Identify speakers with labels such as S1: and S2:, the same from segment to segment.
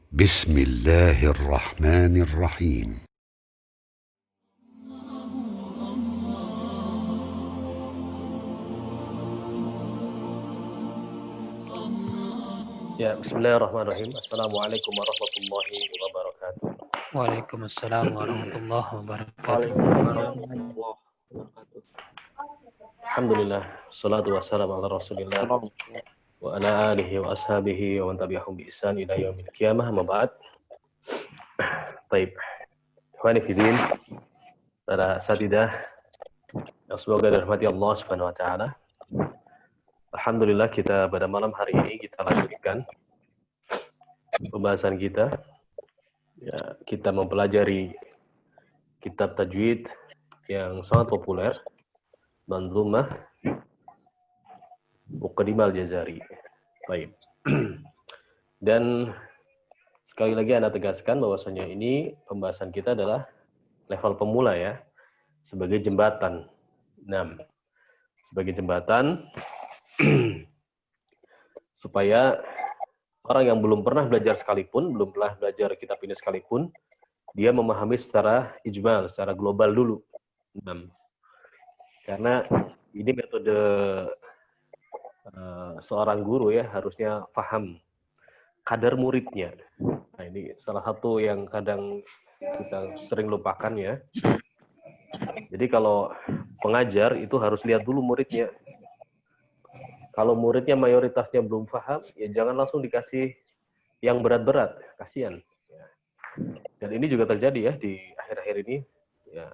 S1: بسم الله الرحمن الرحيم.
S2: Ya, bismillahirrahmanirrahim. Assalamualaikum warahmatullahi wabarakatuh.
S3: Waalaikumsalam warahmatullahi wabarakatuh.
S2: Waalaikumsalam warahmatullahi wabarakatuh. Alhamdulillah, salatu wassalamu ala rasulillah wa ala alihi wa ashabihi wa man tabi'ahum bi ihsan ila yaumil qiyamah, amma ba'd. Baik. Ikhwani fillah, para asatidzah yang semoga dirahmati Allah Subhanahu wa taala. Alhamdulillah, kita pada malam hari ini kita lanjutkan pembahasan kita. Ya, kita mempelajari kitab tajwid yang sangat populer, Manzumah Muqaddimah Al-Jazari. Baik. Dan sekali lagi Anda tegaskan bahwasanya ini pembahasan kita adalah level pemula ya, sebagai jembatan. Nah, sebagai jembatan supaya orang yang belum pernah belajar sekalipun, belum pernah belajar kitab ini sekalipun, dia memahami secara ijmal, secara global dulu. Nah, karena ini metode seorang guru ya, harusnya paham kadar muridnya. Nah, ini salah satu yang kadang kita sering lupakan ya. Jadi kalau pengajar itu harus lihat dulu muridnya. Kalau muridnya mayoritasnya belum paham, ya jangan langsung dikasih yang berat-berat, kasihan. Dan ini juga terjadi ya di akhir-akhir ini. Ya,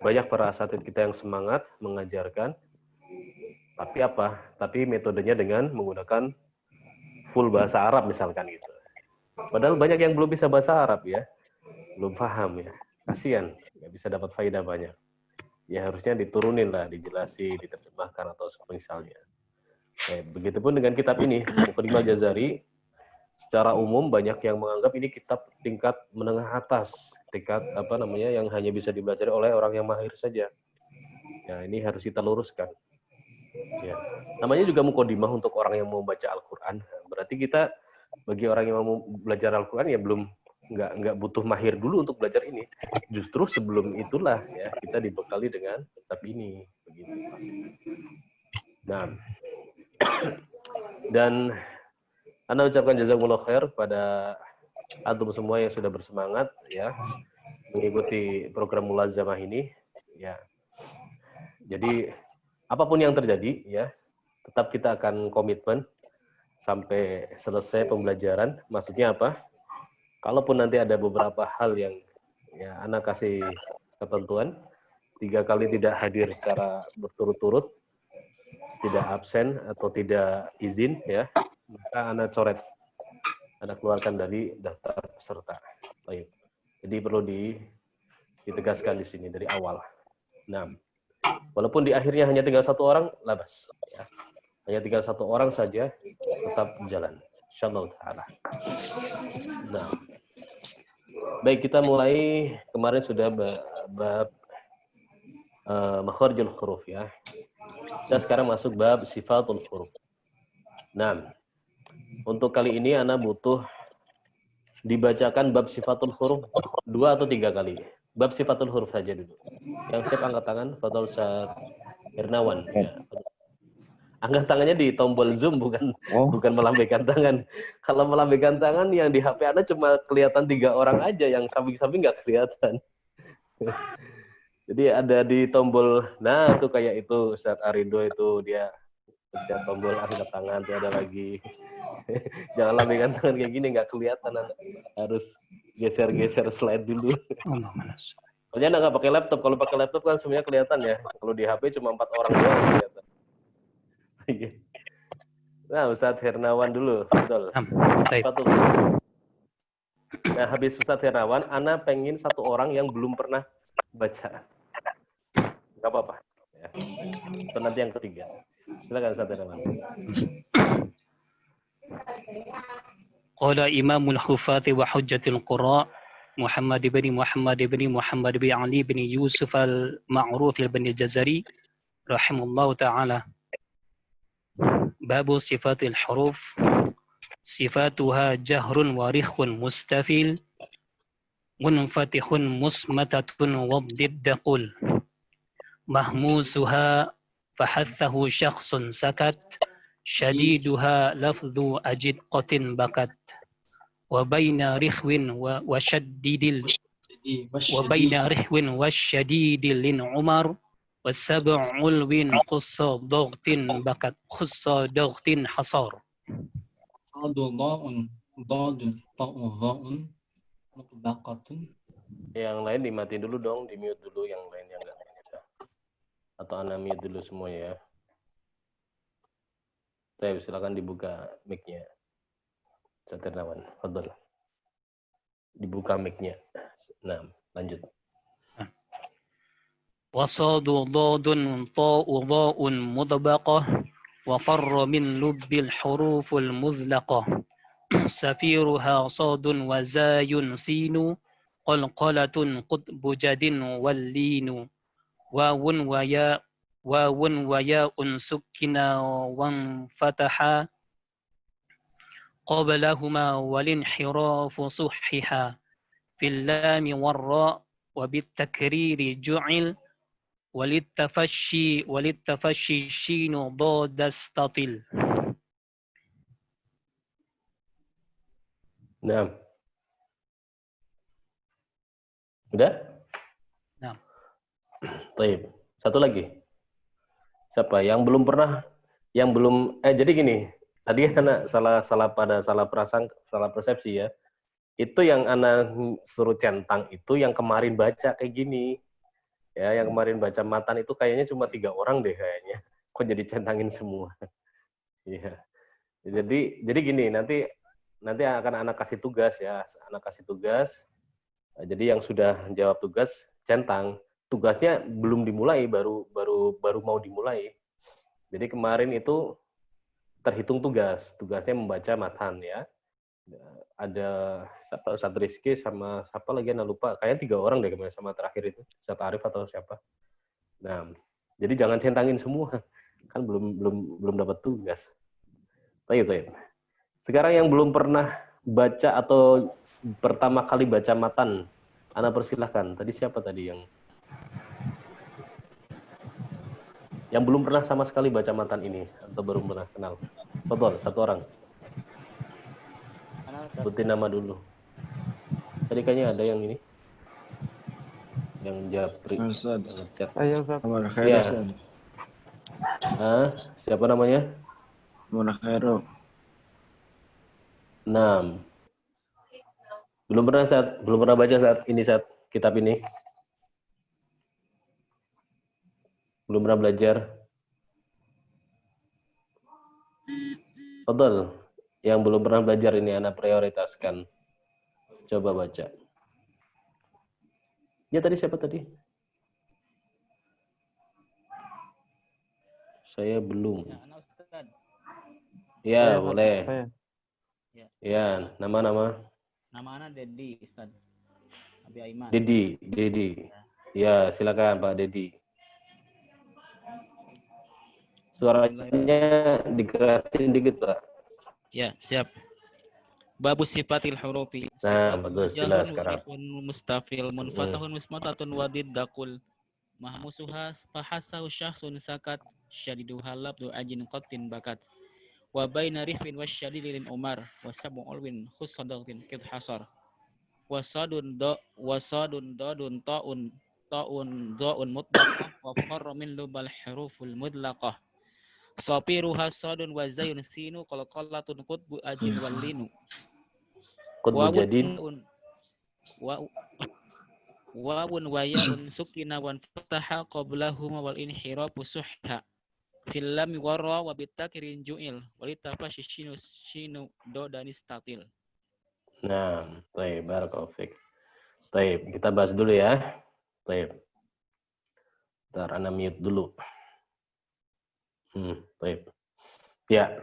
S2: banyak para asatidz kita yang semangat mengajarkan, tapi apa? Tapi metodenya dengan menggunakan full bahasa Arab misalkan gitu. Padahal banyak yang belum bisa bahasa Arab ya, belum paham ya, kasihan, nggak bisa dapat faedah banyak. Ya harusnya diturunin lah, dijelasin, diterjemahkan atau misalnya. Begitupun dengan kitab ini, Muqaddimah Al-Jazari. Secara umum banyak yang menganggap ini kitab tingkat menengah atas, tingkat yang hanya bisa dipelajari oleh orang yang mahir saja. Ya, ini harus kita luruskan. Ya. Namanya juga Muqaddimah untuk orang yang mau baca Al-Qur'an. Berarti kita bagi orang yang mau belajar Al-Qur'an ya belum nggak butuh mahir dulu untuk belajar ini. Justru sebelum itulah ya kita dibekali dengan kitab ini begitu. Nah, dan Anda ucapkan jazakumullah khair pada antum semua yang sudah bersemangat ya mengikuti program mulazamah ini ya. Jadi apapun yang terjadi ya, tetap kita akan komitmen sampai selesai pembelajaran. Maksudnya apa? Kalaupun nanti ada beberapa hal yang ya Anda kasih ketentuan 3 kali tidak hadir secara berturut-turut, tidak absen atau tidak izin ya, maka Anda coret, Anda keluarkan dari daftar peserta. Baik. Jadi perlu ditegaskan di sini dari awal. Nah, walaupun di akhirnya hanya tinggal 1 orang, labas. Ya. Hanya tinggal 1 orang saja, tetap jalan. Insyaallah ta'ala. Nah, baik, kita mulai. Kemarin sudah bab makharijul huruf ya. Kita sekarang masuk bab sifatul huruf. Nah, untuk kali ini Ana butuh dibacakan bab sifatul huruf 2 atau 3 kali. Bab sifatul huruf saja dulu. Yang siap angkat tangan, Fadhol Ustaz Hernawan. Ya. Angkat tangannya di tombol Zoom, bukan melambaikan tangan. Kalau melambaikan tangan yang di HP Anda cuma kelihatan 3 orang aja, yang samping-samping nggak kelihatan. Jadi ada di tombol, nah itu kayak itu Ustaz Arindo itu dia pencet tombol angkat tangan, tuh ada lagi. Jangan lambaikan tangan kayak gini, nggak kelihatan. Harus geser-geser slide dulu. Soalnya Anda nggak pakai laptop. Kalau pakai laptop kan semuanya kelihatan ya. Kalau di HP cuma 4 orang doang kelihatan. Nah, Ustadz Hernawan dulu. Betul. Nah, habis Ustadz Hernawan, Ana pengen 1 orang yang belum pernah baca. Nggak apa-apa. Ya. Itu nanti yang ketiga. Silakan Ustadz Hernawan.
S3: Qala Imamul Hufati wa Hujjatul Qura Muhammad bin Ali bin Yusuf al-Ma'ruf bin Al-Jazari rahimahullah ta'ala. Babu sifatil huruf. صفاتها جهر ورخ مستفيل منفتح مصمتة والضد قل مهموسها فحثه شخص سكت شديدها لفظ أجدقة بكت وبين رخو وبين رخو والشديد لنعمر والسبع علو قص ضغط بكت خص ضغط حصار
S4: صاد ضاء ضاد طاء ظاء مطبقة.
S2: Yang lain dimatiin dulu dong, di mute dulu yang lain yang nggak bisa. Atau Anda mute dulu semua ya. Saya silakan dibuka mic-nya. Satirnawan, fadhol. Dibuka mic-nya. Nah, lanjut.
S3: وصاد ضاد طاء ضاء مطبقة وقر من لب الحروف المذلقة سفيرها صاد وزاي سين قلقلة قطب جد واللين واو وياء سكنا وانفتحا قبلهما والانحراف صححا في اللام والراء وبالتكرير جعل وللتفشي الشين ضاد استطل.
S2: Nah. Udah?
S3: Nah.
S2: Baik. Satu lagi. Siapa yang belum pernah, yang belum jadi gini, tadi anak salah persepsi ya. Itu yang anak suruh centang itu yang kemarin baca kayak gini. Ya, yang kemarin baca matan itu kayaknya cuma 3 orang deh kayaknya. Kok jadi centangin semua? Iya. Jadi gini, nanti akan anak kasih tugas ya, anak kasih tugas. Jadi yang sudah jawab tugas centang, tugasnya belum dimulai, baru mau dimulai. Jadi kemarin itu terhitung tugasnya membaca matan ya. Ada satu Rizky sama siapa lagi anak lupa, kayaknya 3 orang deh kemarin sama terakhir itu, siapa Arif atau siapa. Nah, jadi jangan centangin semua, kan belum dapat tugas. Baik. Sekarang yang belum pernah baca atau pertama kali baca matan, Ana persilahkan. Tadi siapa tadi yang belum pernah sama sekali baca matan ini atau baru pernah kenal? Betul, satu orang. Sebutin nama dulu. Tadi kayaknya ada yang ini, yang japri, yang ngechat.
S5: Ayo, Ustaz.
S2: Ya. Siapa namanya?
S5: Munakhiru.
S2: 6. Belum pernah baca saat kitab ini. Belum pernah belajar. Betul. Yang belum pernah belajar ini anak prioritaskan. Coba baca. Ya tadi siapa tadi? Saya belum. Ya, boleh. Ya, nama.
S6: Nama anak Dedi, Ustaz. Abi Aiman.
S2: Dedi. Ya, silakan Pak Dedi. Suaranya dikerasin dikit, Pak.
S6: Ya, siap. Babu sifatil hurufi.
S2: Nah, bagus, jelas sekarang.
S6: Mustafil munfatahun musmatatun wadid dakul. Mahmusuha fahasahu syahsun sakat syadidu halab du ajin qatin bakat. Wa baina rihwin wasyadidin umar wasabu ulwin khusadatin kid hasar. Wasadun dadun ta'un da'un mutlaqah wa qarra min lubal huruful mudlaqah. Sapiruha sadun wa zayun sinu qalqalatun qutbu ajin walinu.
S2: Qutbu jadid.
S6: Wawun wa ya'un sukina wan fataha qablahuma wal inhirafu suhha. Fil lam warra wa bitakirin ju'il walitafashi shinu do dan istatil.
S2: Nah, baik, barakallahu fiik. Baik, kita bahas dulu ya. Baik. Bentar, Ana mute dulu. Baik. Ya.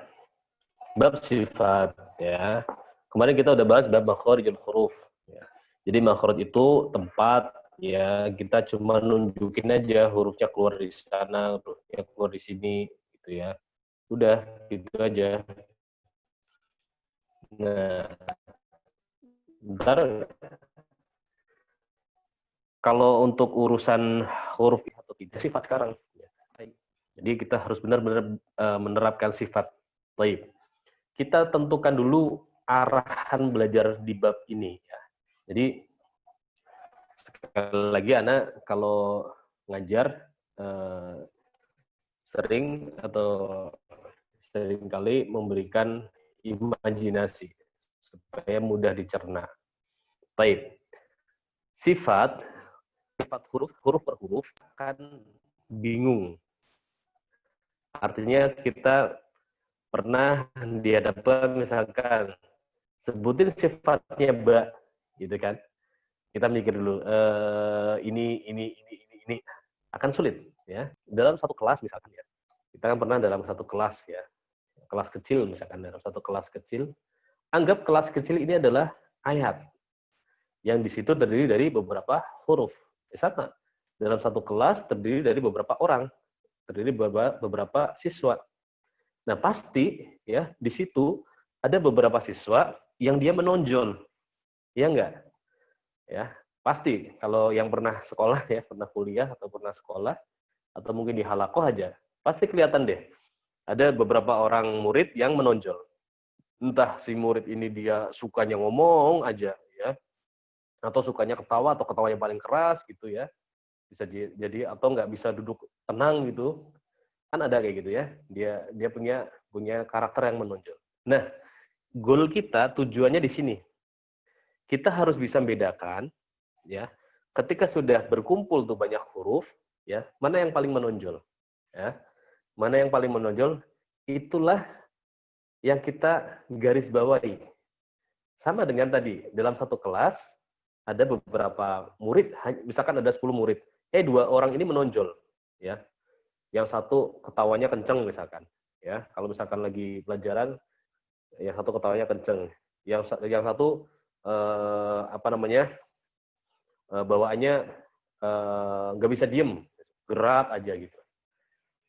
S2: Bab sifat ya. Kemarin kita udah bahas bab makharijul huruf ya. Jadi makhraj itu tempat ya kita cuma nunjukin aja hurufnya keluar di sana, hurufnya keluar di sini gitu ya. Udah gitu aja. Nah, bentar. Kalau untuk urusan huruf atau tidak sifat sekarang, jadi kita harus benar-benar menerapkan sifat. Baik, kita tentukan dulu arahan belajar di bab ini. Ya. Jadi sekali lagi anak kalau ngajar sering kali memberikan imajinasi supaya mudah dicerna. Baik, sifat huruf per huruf akan bingung. Artinya kita pernah dihadapkan misalkan sebutin sifatnya ba, gitu kan? Kita mikir dulu ini akan sulit ya. Dalam satu kelas misalkan ya. Kita kan pernah dalam satu kelas ya. Kelas kecil misalkan dalam satu kelas kecil. Anggap kelas kecil ini adalah ayat. Yang di situ terdiri dari beberapa huruf. Sama. Dalam satu kelas terdiri dari beberapa orang, terdiri beberapa siswa. Nah pasti ya di situ ada beberapa siswa yang dia menonjol, ya enggak? Ya pasti. Kalau yang pernah sekolah ya, pernah kuliah atau pernah sekolah atau mungkin di halakoh aja, pasti kelihatan deh. Ada beberapa orang murid yang menonjol. Entah si murid ini dia sukanya ngomong aja ya, atau sukanya ketawa atau ketawanya paling keras gitu ya, bisa jadi atau nggak bisa duduk tenang gitu, kan ada kayak gitu ya, dia punya karakter yang menonjol. Nah goal kita, tujuannya di sini kita harus bisa membedakan ya, ketika sudah berkumpul tuh banyak huruf ya, mana yang paling menonjol ya, mana yang paling menonjol, itulah yang kita garis bawahi. Sama dengan tadi dalam satu kelas ada beberapa murid, misalkan ada 10 murid, 2 orang ini menonjol, ya. Yang satu ketawanya kenceng misalkan, ya. Kalau misalkan lagi pelajaran, yang satu ketawanya kenceng, yang satu bawaannya nggak bisa diem, gerak aja gitu.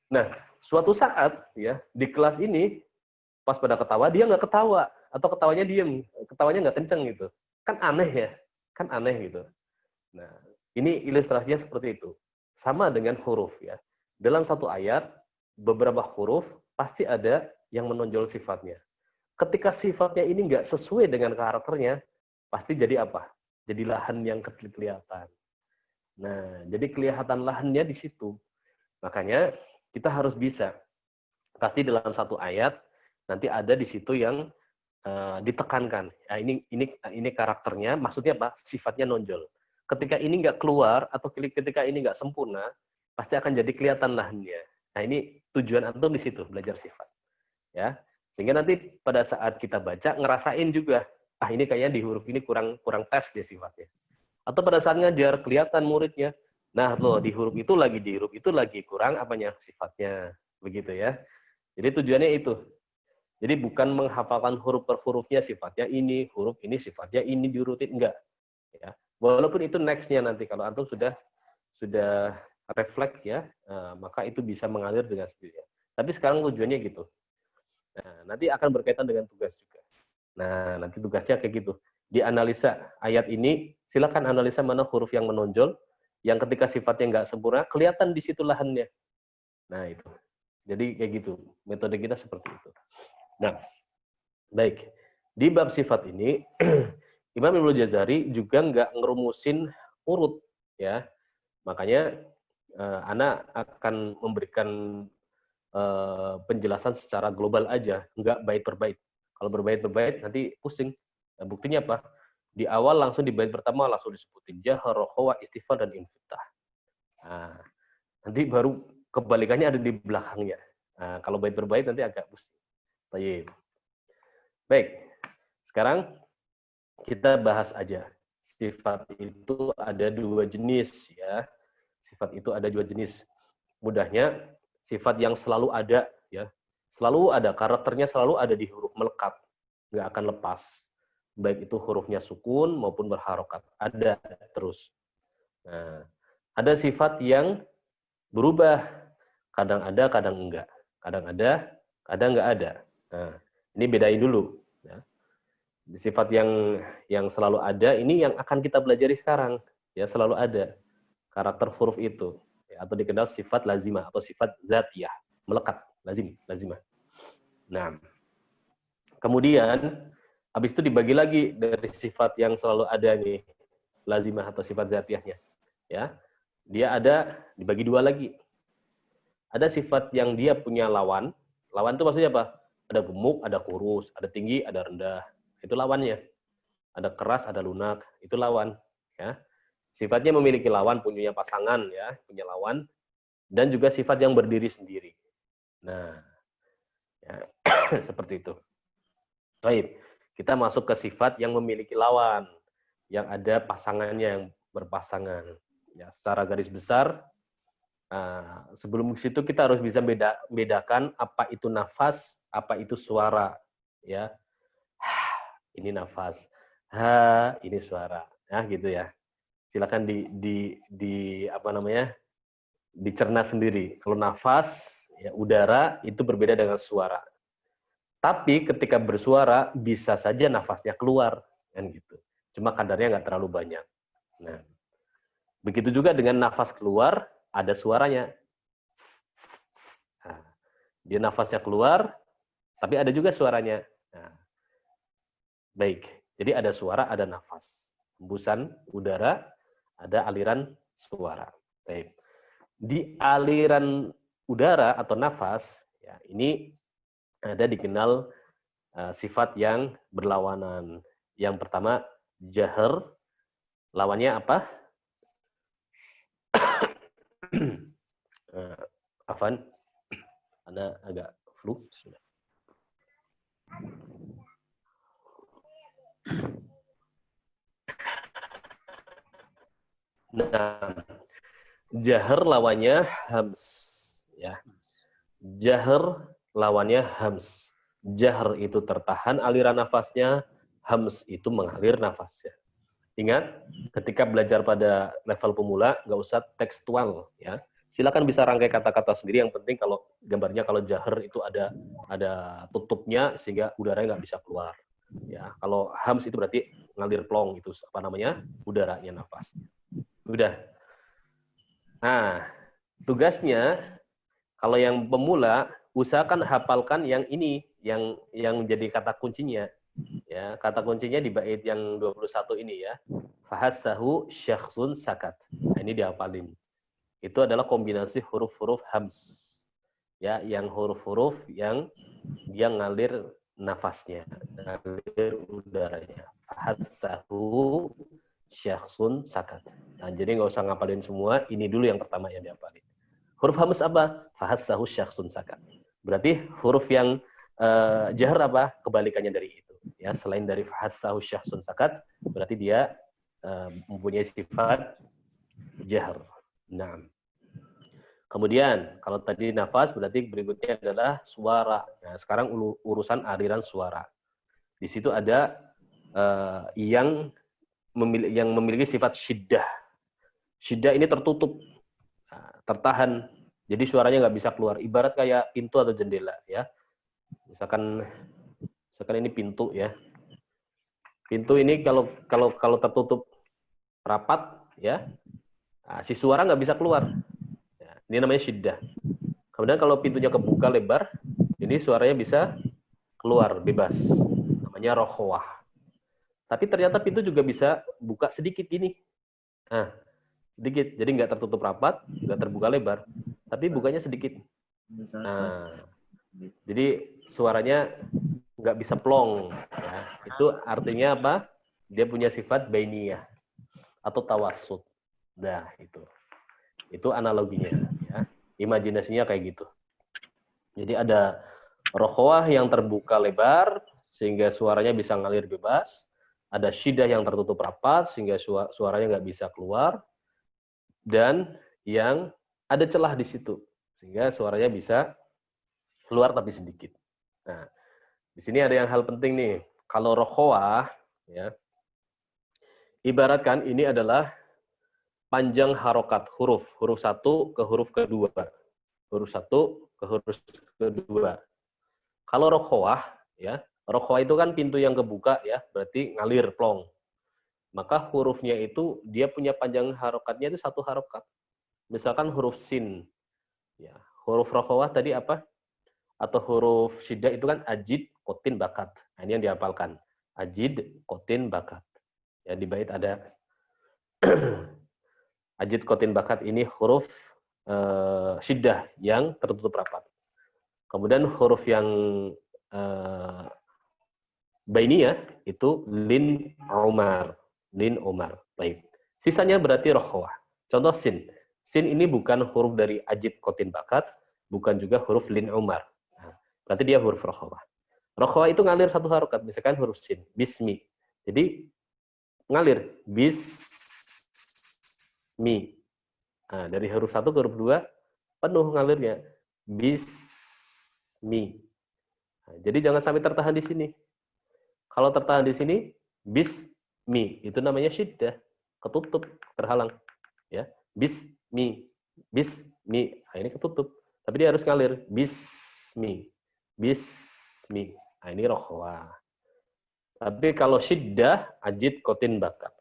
S2: Nah, suatu saat ya di kelas ini pas pada ketawa dia nggak ketawa atau ketawanya diem, ketawanya nggak kenceng gitu, kan aneh ya. Kan aneh gitu. Nah, ini ilustrasinya seperti itu. Sama dengan huruf ya. Dalam satu ayat, beberapa huruf pasti ada yang menonjol sifatnya. Ketika sifatnya ini nggak sesuai dengan karakternya, pasti jadi apa? Jadi lahan yang kelihatan. Nah, jadi kelihatan lahannya di situ. Makanya kita harus bisa. Pasti dalam satu ayat, nanti ada di situ yang ditekankan. Nah, ini karakternya, maksudnya apa? Sifatnya nonjol. Ketika ini nggak keluar atau ketika ini nggak sempurna, pasti akan jadi kelihatan lahannya. Nah, ini tujuan antum di situ belajar sifat. Ya. Sehingga nanti pada saat kita baca ngerasain juga, ini kayaknya di huruf ini kurang tes deh sifatnya. Atau pada saat ngajar kelihatan muridnya, nah loh di huruf itu lagi kurang apanya? Sifatnya. Begitu ya. Jadi tujuannya itu. Jadi bukan menghafalkan huruf per hurufnya sifatnya ini, huruf ini sifatnya ini diurutin, enggak. Ya. Walaupun itu next-nya nanti kalau antum sudah refleks ya, maka itu bisa mengalir dengan sendirinya. Tapi sekarang tujuannya gitu. Nah, nanti akan berkaitan dengan tugas juga. Nah, nanti tugasnya kayak gitu. Dianalisa ayat ini, silakan analisa mana huruf yang menonjol, yang ketika sifatnya nggak sempurna, kelihatan di situ lahannya. Nah, itu. Jadi kayak gitu. Metode kita seperti itu. Nah, baik. Di bab sifat ini, Imam Ibnu Jazari juga nggak ngerumusin urut, ya. Makanya, Ana akan memberikan penjelasan secara global aja, nggak bait per bait. Kalau berbait per bait nanti pusing. Nah, buktinya apa? Di awal langsung di bait pertama langsung disebutin jahar, rokhwa, istighfar, dan infitah. Nah, nanti baru kebalikannya ada di belakangnya. Nah, kalau bait per bait nanti agak pusing. Baik, sekarang kita bahas aja. Sifat itu ada 2 jenis ya. Sifat itu ada 2 jenis. Mudahnya sifat yang selalu ada ya. Selalu ada, karakternya selalu ada di huruf, melekat. Nggak akan lepas. Baik itu hurufnya sukun maupun berharokat. Ada terus. Nah, ada sifat yang berubah. Kadang ada, kadang enggak. Kadang ada, kadang enggak ada. Nah, ini bedain dulu. Ya. Sifat yang selalu ada ini yang akan kita pelajari sekarang, ya, selalu ada karakter huruf itu, ya, atau dikenal sifat lazimah atau sifat zatiyah, melekat, lazimah. Nah, kemudian habis itu dibagi lagi dari sifat yang selalu ada nih, lazimah atau sifat zatiyahnya, ya. Dia ada dibagi dua lagi. Ada sifat yang dia punya lawan. Lawan itu maksudnya apa? Ada gemuk, ada kurus, ada tinggi, ada rendah. Itu lawannya. Ada keras, ada lunak. Itu lawan. Ya. Sifatnya memiliki lawan, punya pasangan, ya, punya lawan, dan juga sifat yang berdiri sendiri. Nah, ya, seperti itu. Baik, kita masuk ke sifat yang memiliki lawan, yang ada pasangannya yang berpasangan. Ya, secara garis besar, sebelum ke situ kita harus bisa bedakan apa itu nafas, apa itu suara, ya. Ini nafas, ini suara, ya, gitu ya. Silakan dicerna sendiri. Kalau nafas, ya, udara itu berbeda dengan suara. Tapi ketika bersuara bisa saja nafasnya keluar, kan gitu. Cuma kadarnya nggak terlalu banyak. Nah, begitu juga dengan nafas keluar ada suaranya. Nah, dia nafasnya keluar, tapi ada juga suaranya. Nah, baik, jadi ada suara, ada nafas. Hembusan udara, ada aliran suara. Baik. Di aliran udara atau nafas, ya, ini ada dikenal sifat yang berlawanan. Yang pertama, jahar. Lawannya apa? Afan, Anda agak flu. Nah, jahar lawannya hams, ya. Jahar lawannya hams. Jahar itu tertahan aliran nafasnya, hams itu mengalir nafasnya. Ingat, ketika belajar pada level pemula, nggak usah tekstual, ya. Silakan bisa rangkai kata-kata sendiri. Yang penting kalau gambarnya, kalau jahar itu ada tutupnya sehingga udaranya nggak bisa keluar. Ya, kalau hams itu berarti ngalir plong, itu apa namanya? Udaranya, nafas. Udah. Nah, tugasnya kalau yang pemula usahakan hafalkan yang ini, yang jadi kata kuncinya. Ya, kata kuncinya di bait yang 21 ini, ya. Fahassahu syakhsun sakat. Nah, ini dihafalin. Itu adalah kombinasi huruf-huruf hams. Ya, yang huruf-huruf yang dia ngalir nafasnya, ngalir udaranya. Fahassahu syakhsun sakat. Nah, jadi nggak usah ngapalin semua, ini dulu yang pertama yang dihafalin. Huruf hams apa? Fahassahu syakhsun sakat. Berarti huruf yang jahar apa? Kebalikannya dari itu. Ya, selain dari fahassahu syakhsun sakat, berarti dia mempunyai sifat jahar. Nah, kemudian kalau tadi nafas, berarti berikutnya adalah suara. Nah, sekarang urusan aliran suara. Di situ ada yang memiliki sifat syiddah. Syiddah ini tertutup, tertahan, jadi suaranya nggak bisa keluar. Ibarat kayak pintu atau jendela, ya. Misalkan ini pintu, ya. Pintu ini kalau tertutup rapat, ya, si suara nggak bisa keluar. Ya, ini namanya syiddah. Kemudian kalau pintunya kebuka lebar, ini suaranya bisa keluar bebas. Namanya rokhwah. Tapi ternyata pintu juga bisa buka sedikit gini. Nah, sedikit. Jadi nggak tertutup rapat, nggak terbuka lebar. Tapi bukanya sedikit. Nah, jadi suaranya nggak bisa plong. Ya. Itu artinya apa? Dia punya sifat bainiyah atau tawassut. Nah, itu analoginya. Ya. Imajinasinya kayak gitu. Jadi ada rokhwah yang terbuka lebar, sehingga suaranya bisa ngalir bebas. Ada syiddah yang tertutup rapat, sehingga suaranya nggak bisa keluar. Dan yang ada celah di situ, sehingga suaranya bisa keluar tapi sedikit. Nah, di sini ada yang hal penting nih. Kalau rokhwah, ya, ibaratkan ini adalah panjang harokat huruf satu ke huruf kedua, huruf satu ke huruf kedua. Kalau rokhwah, ya, Rokhwa itu kan pintu yang kebuka ya, berarti ngalir plong. Maka hurufnya itu dia punya panjang harokatnya itu 1 harokat. Misalkan huruf sin. Ya, huruf rokhwa tadi apa? Atau huruf syiddah itu kan ajid, kotin, bakat. Nah, ini yang dihafalkan. Ajid, kotin, bakat. Ya, di bait ada ajid, kotin, bakat ini huruf syiddah yang tertutup rapat. Kemudian huruf yang bainiyah itu lin umar. Lin umar. Baik. Sisanya berarti rokhwah. Contoh sin. Sin ini bukan huruf dari ajid, kotin, bakat, bukan juga huruf lin umar. Nah, berarti dia huruf rokhwah. Rokhwah itu ngalir 1 harokat, misalkan huruf sin, bismi. Jadi ngalir bismi. Nah, dari huruf 1 ke huruf 2 penuh ngalirnya. Bismi. Nah, jadi jangan sampai tertahan di sini. Kalau tertahan di sini, bismi itu namanya syiddah, ketutup, terhalang. Ya, bismi, bismi. Nah, ini ketutup. Tapi dia harus ngalir. Bismi, bismi. Nah, ini rokhwah. Tapi kalau syiddah, ajid, kotin, bakat.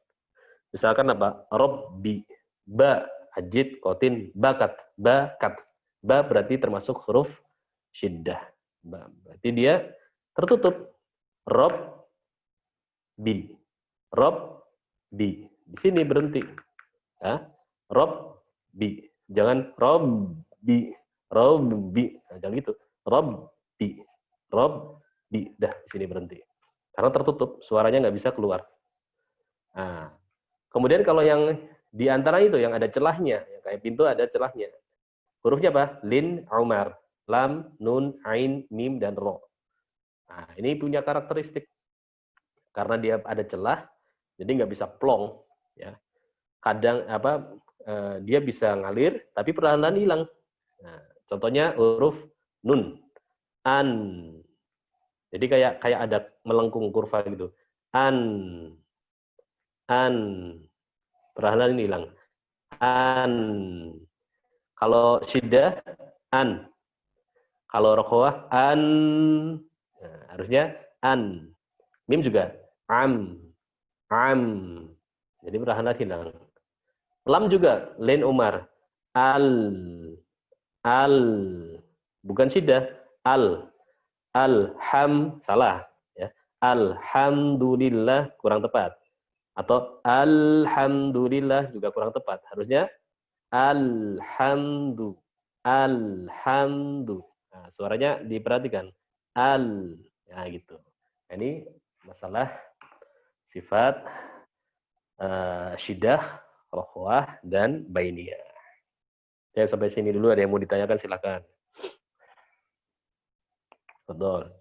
S2: Misalkan apa? Robbi, ba, ajid, kotin, bakat. Bakat. Ba berarti termasuk huruf syiddah. Ba. Berarti dia tertutup. Robbi. Robbi. Di sini berhenti. Ya. Robbi. Jangan robbi. Robbi. Nah, jangan gitu. Robbi. Robbi. Dah, di sini berhenti. Karena tertutup, suaranya nggak bisa keluar. Nah, kemudian kalau yang di antara itu, yang ada celahnya, yang kayak pintu ada celahnya. Hurufnya apa? Lin, umar, lam, nun, ain, mim, dan ro. Nah, ini punya karakteristik. Karena dia ada celah, jadi nggak bisa plong. Ya. Kadang dia bisa ngalir, tapi perlahan-lahan hilang. Nah, contohnya huruf nun, an. Jadi kayak ada melengkung kurva gitu. An. Perlahan-lahan hilang. An. Kalau syiddah, an. Kalau rokhwah, an. Nah, harusnya an. Mim juga, am. Jadi perlahan-lahan hilang. Lam juga, lin umar. Al. Bukan syiddah, al. Salah. Ya. Alhamdulillah kurang tepat. Atau alhamdulillah juga kurang tepat. Harusnya alhamdu. Nah, suaranya diperhatikan. Nah, gitu. Nah, ini masalah sifat syiddah, rokhwah, dan bainiyah. Ya, sampai sini dulu. Ada yang mau ditanyakan silakan. Betul.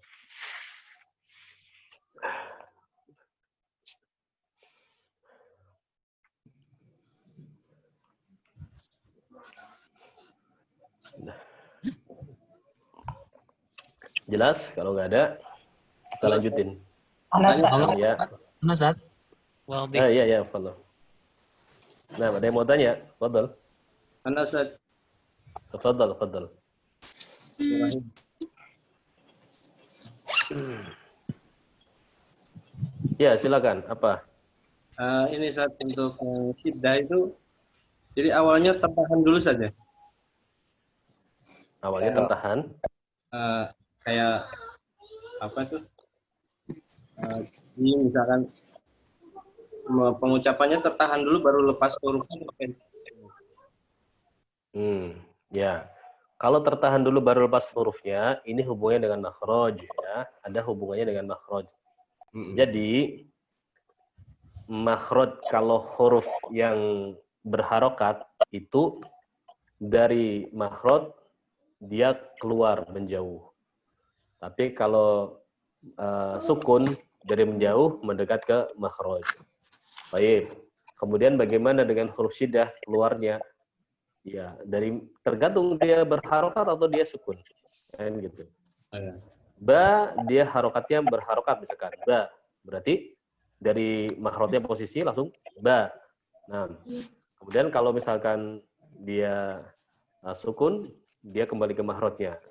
S2: Jelas? Kalau nggak ada, kita lanjutin. Ya.
S7: Ustaz.
S2: Iya, Fadl. Nah, ada yang mau tanya? Fadl.
S5: Ustaz.
S2: Fadl. Ya, silakan. Apa?
S5: Ini saat untuk syiddah itu, jadi awalnya tertahan dulu saja.
S2: Awalnya tertahan.
S5: Kayak apa tuh? Ini misalkan pengucapannya tertahan dulu baru lepas hurufnya.
S2: Ya. Kalau tertahan dulu baru lepas hurufnya, ini hubungannya dengan makhraj ya. Ada hubungannya dengan makhraj. Jadi makhraj kalau huruf yang berharokat itu dari makhraj dia keluar menjauh. Tapi kalau sukun dari menjauh mendekat ke makhraj. Baik. Kemudian bagaimana dengan huruf syiddah keluarnya? Ya, tergantung dia berharokat atau dia sukun. Kan gitu. Ba dia harokatnya berharokat misalkan. Ba berarti dari makhrajnya posisi langsung ba. Nah, kemudian kalau misalkan dia sukun, dia kembali ke makhrajnya.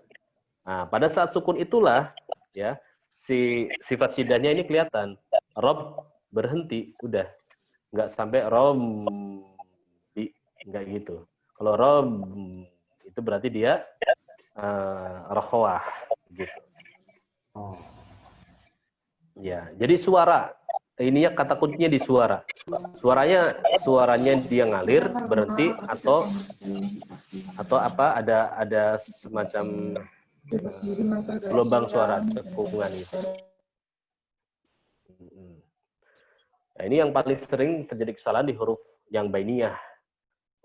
S2: Nah, pada saat sukun itulah ya si sifat syidahnya ini kelihatan. Rob berhenti, udah. Nggak sampai rom, nggak gitu. Kalau rob itu berarti dia rokhwah gitu. Ya, jadi suara ininya kata kuncinya di suara. Suaranya dia ngalir, berhenti atau apa ada semacam gelombang suara cekungan itu. Nah, ini yang paling sering terjadi kesalahan di huruf yang bainiyah.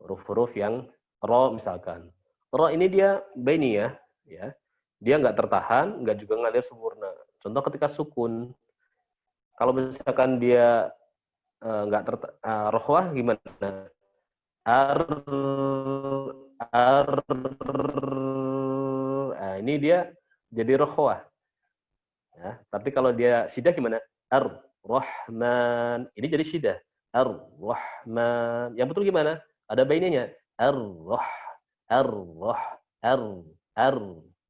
S2: Huruf-huruf yang ro misalkan. Ro ini dia bainiyah, ya. Dia nggak tertahan, nggak juga ngalir sempurna. Contoh ketika sukun. Kalau misalkan dia nggak rohwah gimana? Nah, ini dia jadi rohwah. Ya, tapi kalau dia syiddah gimana? Ar-Rahman. Ini jadi syiddah. Ar-Rahman. Yang betul gimana? Ada bainnya. Ar-Rah. Ar-Rah.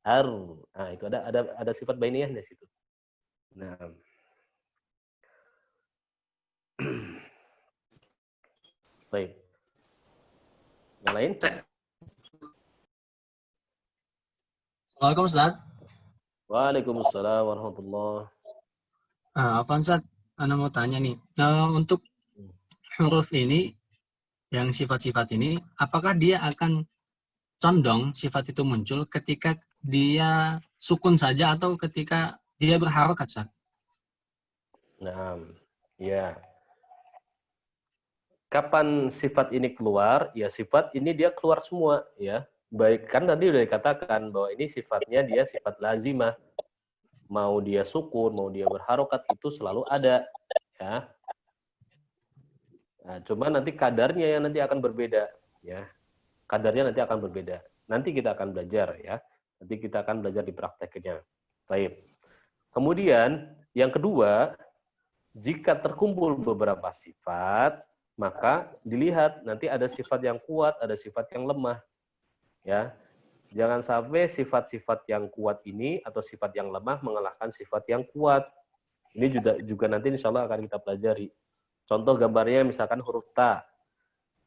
S2: Ar. Nah, itu ada sifat bainiyah di situ. Nah. Baik. Yang lain?
S4: Assalamualaikum Ustaz.
S2: Waalaikumsalam warahmatullahi.
S4: Afwan Ustaz, Ana mau tanya nih. Untuk huruf ini, yang sifat-sifat ini, apakah dia akan condong sifat itu muncul ketika dia sukun saja atau ketika dia berharokat, Ustaz?
S2: Nah, ya. Kapan sifat ini keluar? Ya sifat ini dia keluar semua, ya. Baik, kan tadi udah dikatakan bahwa ini sifatnya dia sifat lazimah. Mau dia sukun, mau dia berharokat itu selalu ada, ya. Nah, cuma nanti kadarnya yang nanti akan berbeda, ya. Kadarnya nanti akan berbeda. Nanti kita akan belajar, ya. Nanti kita akan belajar di prakteknya. Baik. Kemudian yang kedua, jika terkumpul beberapa sifat, maka dilihat nanti ada sifat yang kuat, ada sifat yang lemah. Ya. Jangan sampai sifat-sifat yang kuat ini atau sifat yang lemah mengalahkan sifat yang kuat. Ini juga nanti insya Allah akan kita pelajari. Contoh gambarnya misalkan huruf ta.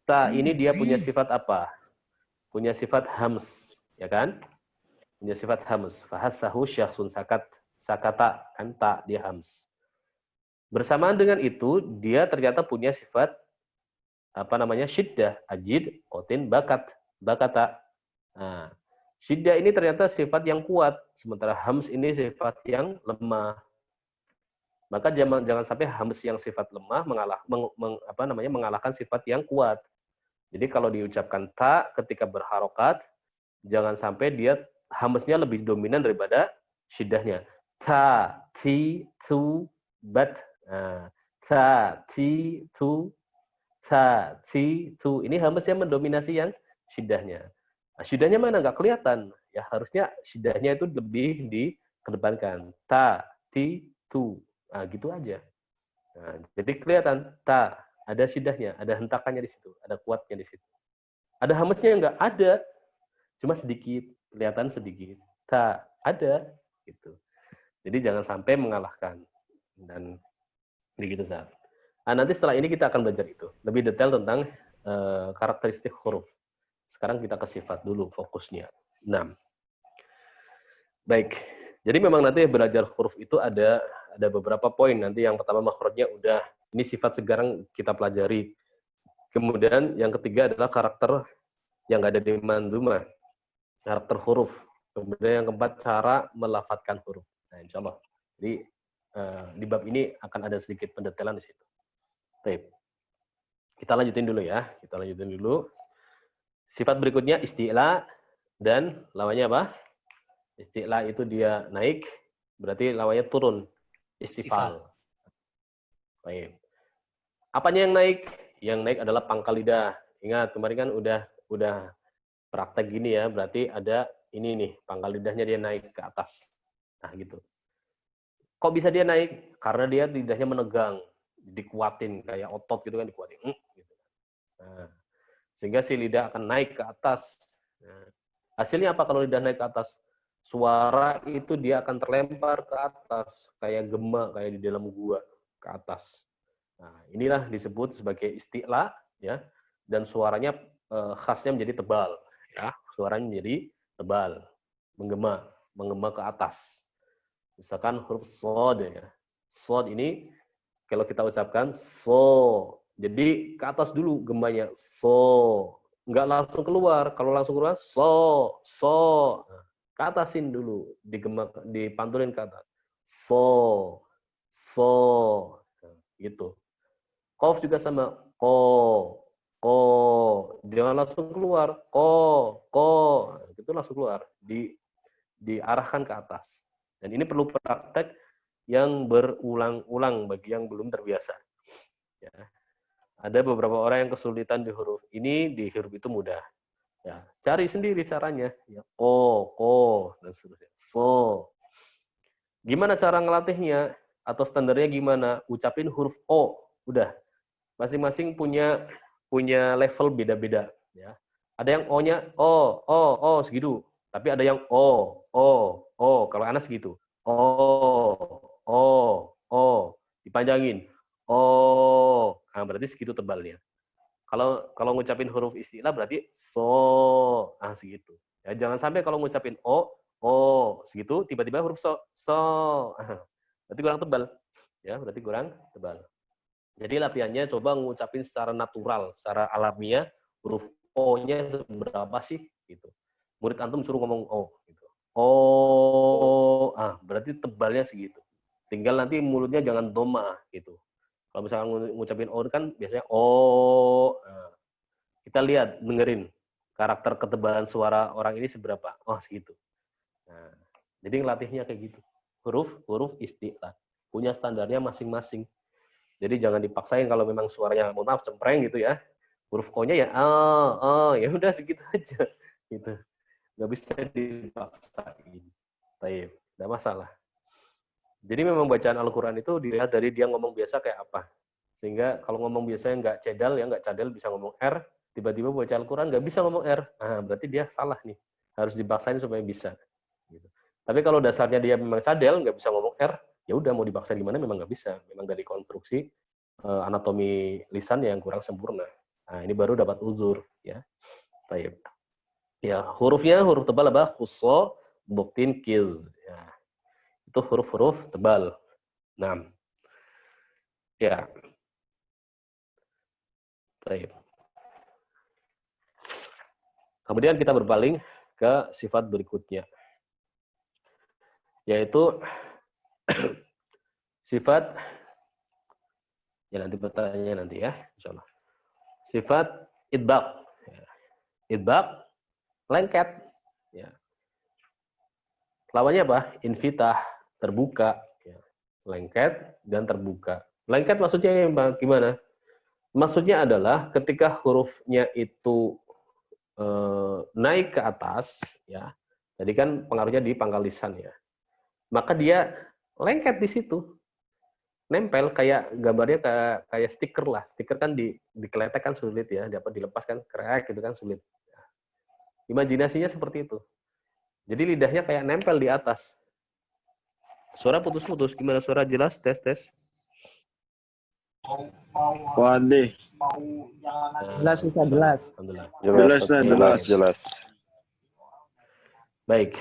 S2: Ta ini dia punya sifat apa? Punya sifat hams, ya kan? Punya sifat hams. Fahassahu syakhsun sakata, kan ta dia hams. Bersamaan dengan itu, dia ternyata punya sifat syiddah, ajid, otin, bakata. Nah, syiddah ini ternyata sifat yang kuat, sementara hams ini sifat yang lemah. Maka jangan sampai hams yang sifat lemah mengalahkan sifat yang kuat. Jadi kalau diucapkan ta ketika berharokat, jangan sampai dia hamsnya lebih dominan daripada syiddahnya. Ta, ti, tu, bat. Nah, ta, ti, tu, ta, ti, tu. Ini hams yang mendominasi yang syiddahnya. Nah, syiddahnya mana? Nggak kelihatan. Ya harusnya syiddahnya itu lebih dikedepankan. Ta, ti, tu. Nah, gitu aja. Nah, jadi kelihatan ta, ada syiddahnya, ada hentakannya di situ, ada kuatnya di situ. Ada hamsnya nggak? Ada. Cuma sedikit, kelihatan sedikit. Ta, ada gitu. Jadi jangan sampai mengalahkan. Dan begitu saat. Nah, nanti setelah ini kita akan belajar itu lebih detail tentang karakteristik huruf. Sekarang kita ke sifat dulu fokusnya. 6. Baik. Jadi memang nanti belajar huruf itu ada beberapa poin. Nanti yang pertama makhrajnya udah, ini sifat sekarang kita pelajari. Kemudian yang ketiga adalah karakter yang ada di manzumah, karakter huruf. Kemudian yang keempat cara melafadzkan huruf. Nah, insya Allah. Jadi di bab ini akan ada sedikit pendetailan di situ. Baik. Kita lanjutin dulu ya. Kita lanjutin dulu. Sifat berikutnya isti'la dan lawannya apa? Isti'la itu dia naik, berarti lawannya turun. Istifal. Baik. Apanya yang naik? Yang naik adalah pangkal lidah. Ingat, kemarin kan udah praktek gini ya, berarti ada ini nih, pangkal lidahnya dia naik ke atas. Nah, gitu. Kok bisa dia naik? Karena dia lidahnya menegang, dikuatin kayak otot gitu kan, dikuatin. Gitu. Nah, sehingga si lidah akan naik ke atas. Nah, hasilnya apa kalau lidah naik ke atas? suara itu dia akan terlempar ke atas, kayak gema, kayak di dalam gua, ke atas. Nah, inilah disebut sebagai isti'la, ya, dan suaranya khasnya menjadi tebal, ya, suaranya menjadi tebal, menggema ke atas. Misalkan huruf sod, ya, sod ini kalau kita ucapkan so, jadi ke atas dulu gemanya, so, nggak langsung keluar. Kalau langsung keluar, so, nah, ke atasin dulu, dipantulin ke atas, so, nah, gitu. Kof juga sama, ko, jangan langsung keluar, ko, nah, itu langsung keluar, diarahkan ke atas. Dan ini perlu praktek yang berulang-ulang bagi yang belum terbiasa. Ya. Ada beberapa orang yang kesulitan di huruf ini, di huruf itu mudah. Ya, cari sendiri caranya. Ya, ko, dan seterusnya. So. Gimana cara ngelatihnya? Atau standarnya gimana? Ucapin huruf O. Udah. Masing-masing punya level beda-beda. Ya. Ada yang O-nya O segitu. Tapi ada yang O. Kalau Anas gitu. Dipanjangin. Nah, berarti segitu tebalnya. Kalau ngucapin huruf istilah berarti so, segitu. Ya, jangan sampai kalau ngucapin segitu tiba-tiba huruf so. Berarti kurang tebal. Ya, berarti kurang tebal. Jadi latihannya coba ngucapin secara natural, secara alamiah huruf O-nya seberapa sih gitu. Murid antum suruh ngomong O gitu. Berarti tebalnya segitu. Tinggal nanti mulutnya jangan doma gitu. Kalau misalnya ngucapin O kan biasanya O. Nah, kita lihat, dengerin karakter ketebalan suara orang ini seberapa. Oh, segitu. Nah, jadi ngelatihnya kayak gitu. Huruf isti'la. Punya standarnya masing-masing. Jadi jangan dipaksain kalau memang suaranya, mohon maaf, cempreng gitu ya. Huruf O-nya ya ya udah segitu aja. Gitu. Nggak bisa dipaksain. Baik, nggak masalah. Jadi memang bacaan Al-Quran itu dilihat dari dia ngomong biasa kayak apa. Sehingga kalau ngomong biasanya nggak cadel bisa ngomong R, tiba-tiba baca Al-Quran nggak bisa ngomong R. Nah, berarti dia salah nih. Harus dipaksain supaya bisa. Gitu. Tapi kalau dasarnya dia memang cadel, nggak bisa ngomong R, ya udah mau dipaksa gimana memang nggak bisa. Memang dari konstruksi anatomi lisan yang kurang sempurna. Nah, ini baru dapat uzur. Ya. Baik. Ya, hurufnya huruf tebal apa? Khusso, buktin, kiz. Ya. Itu huruf-huruf tebal. 6. Ya. Baik. Kemudian kita berpaling ke sifat berikutnya. Yaitu sifat, ya nanti bertanya nanti ya, insyaallah. Sifat idbaq. Ya. Idbaq, lengket. Ya. Lawannya apa? Infitah, terbuka. Ya. Lengket dan terbuka. Lengket maksudnya gimana? Maksudnya adalah ketika hurufnya itu naik ke atas, ya. Tadi kan pengaruhnya di pangkal lisan ya. Maka dia lengket di situ. Nempel kayak gambarnya kayak stiker lah. Stiker kan dikeletek kan sulit ya, dapat dilepas kan krek gitu kan sulit. Imajinasinya seperti itu. Jadi lidahnya kayak nempel di atas. Suara putus-putus. Gimana suara jelas? Tes.
S7: Wadih.
S5: Jelas, bisa jelas.
S2: Alhamdulillah.
S7: Jelas.
S2: Baik.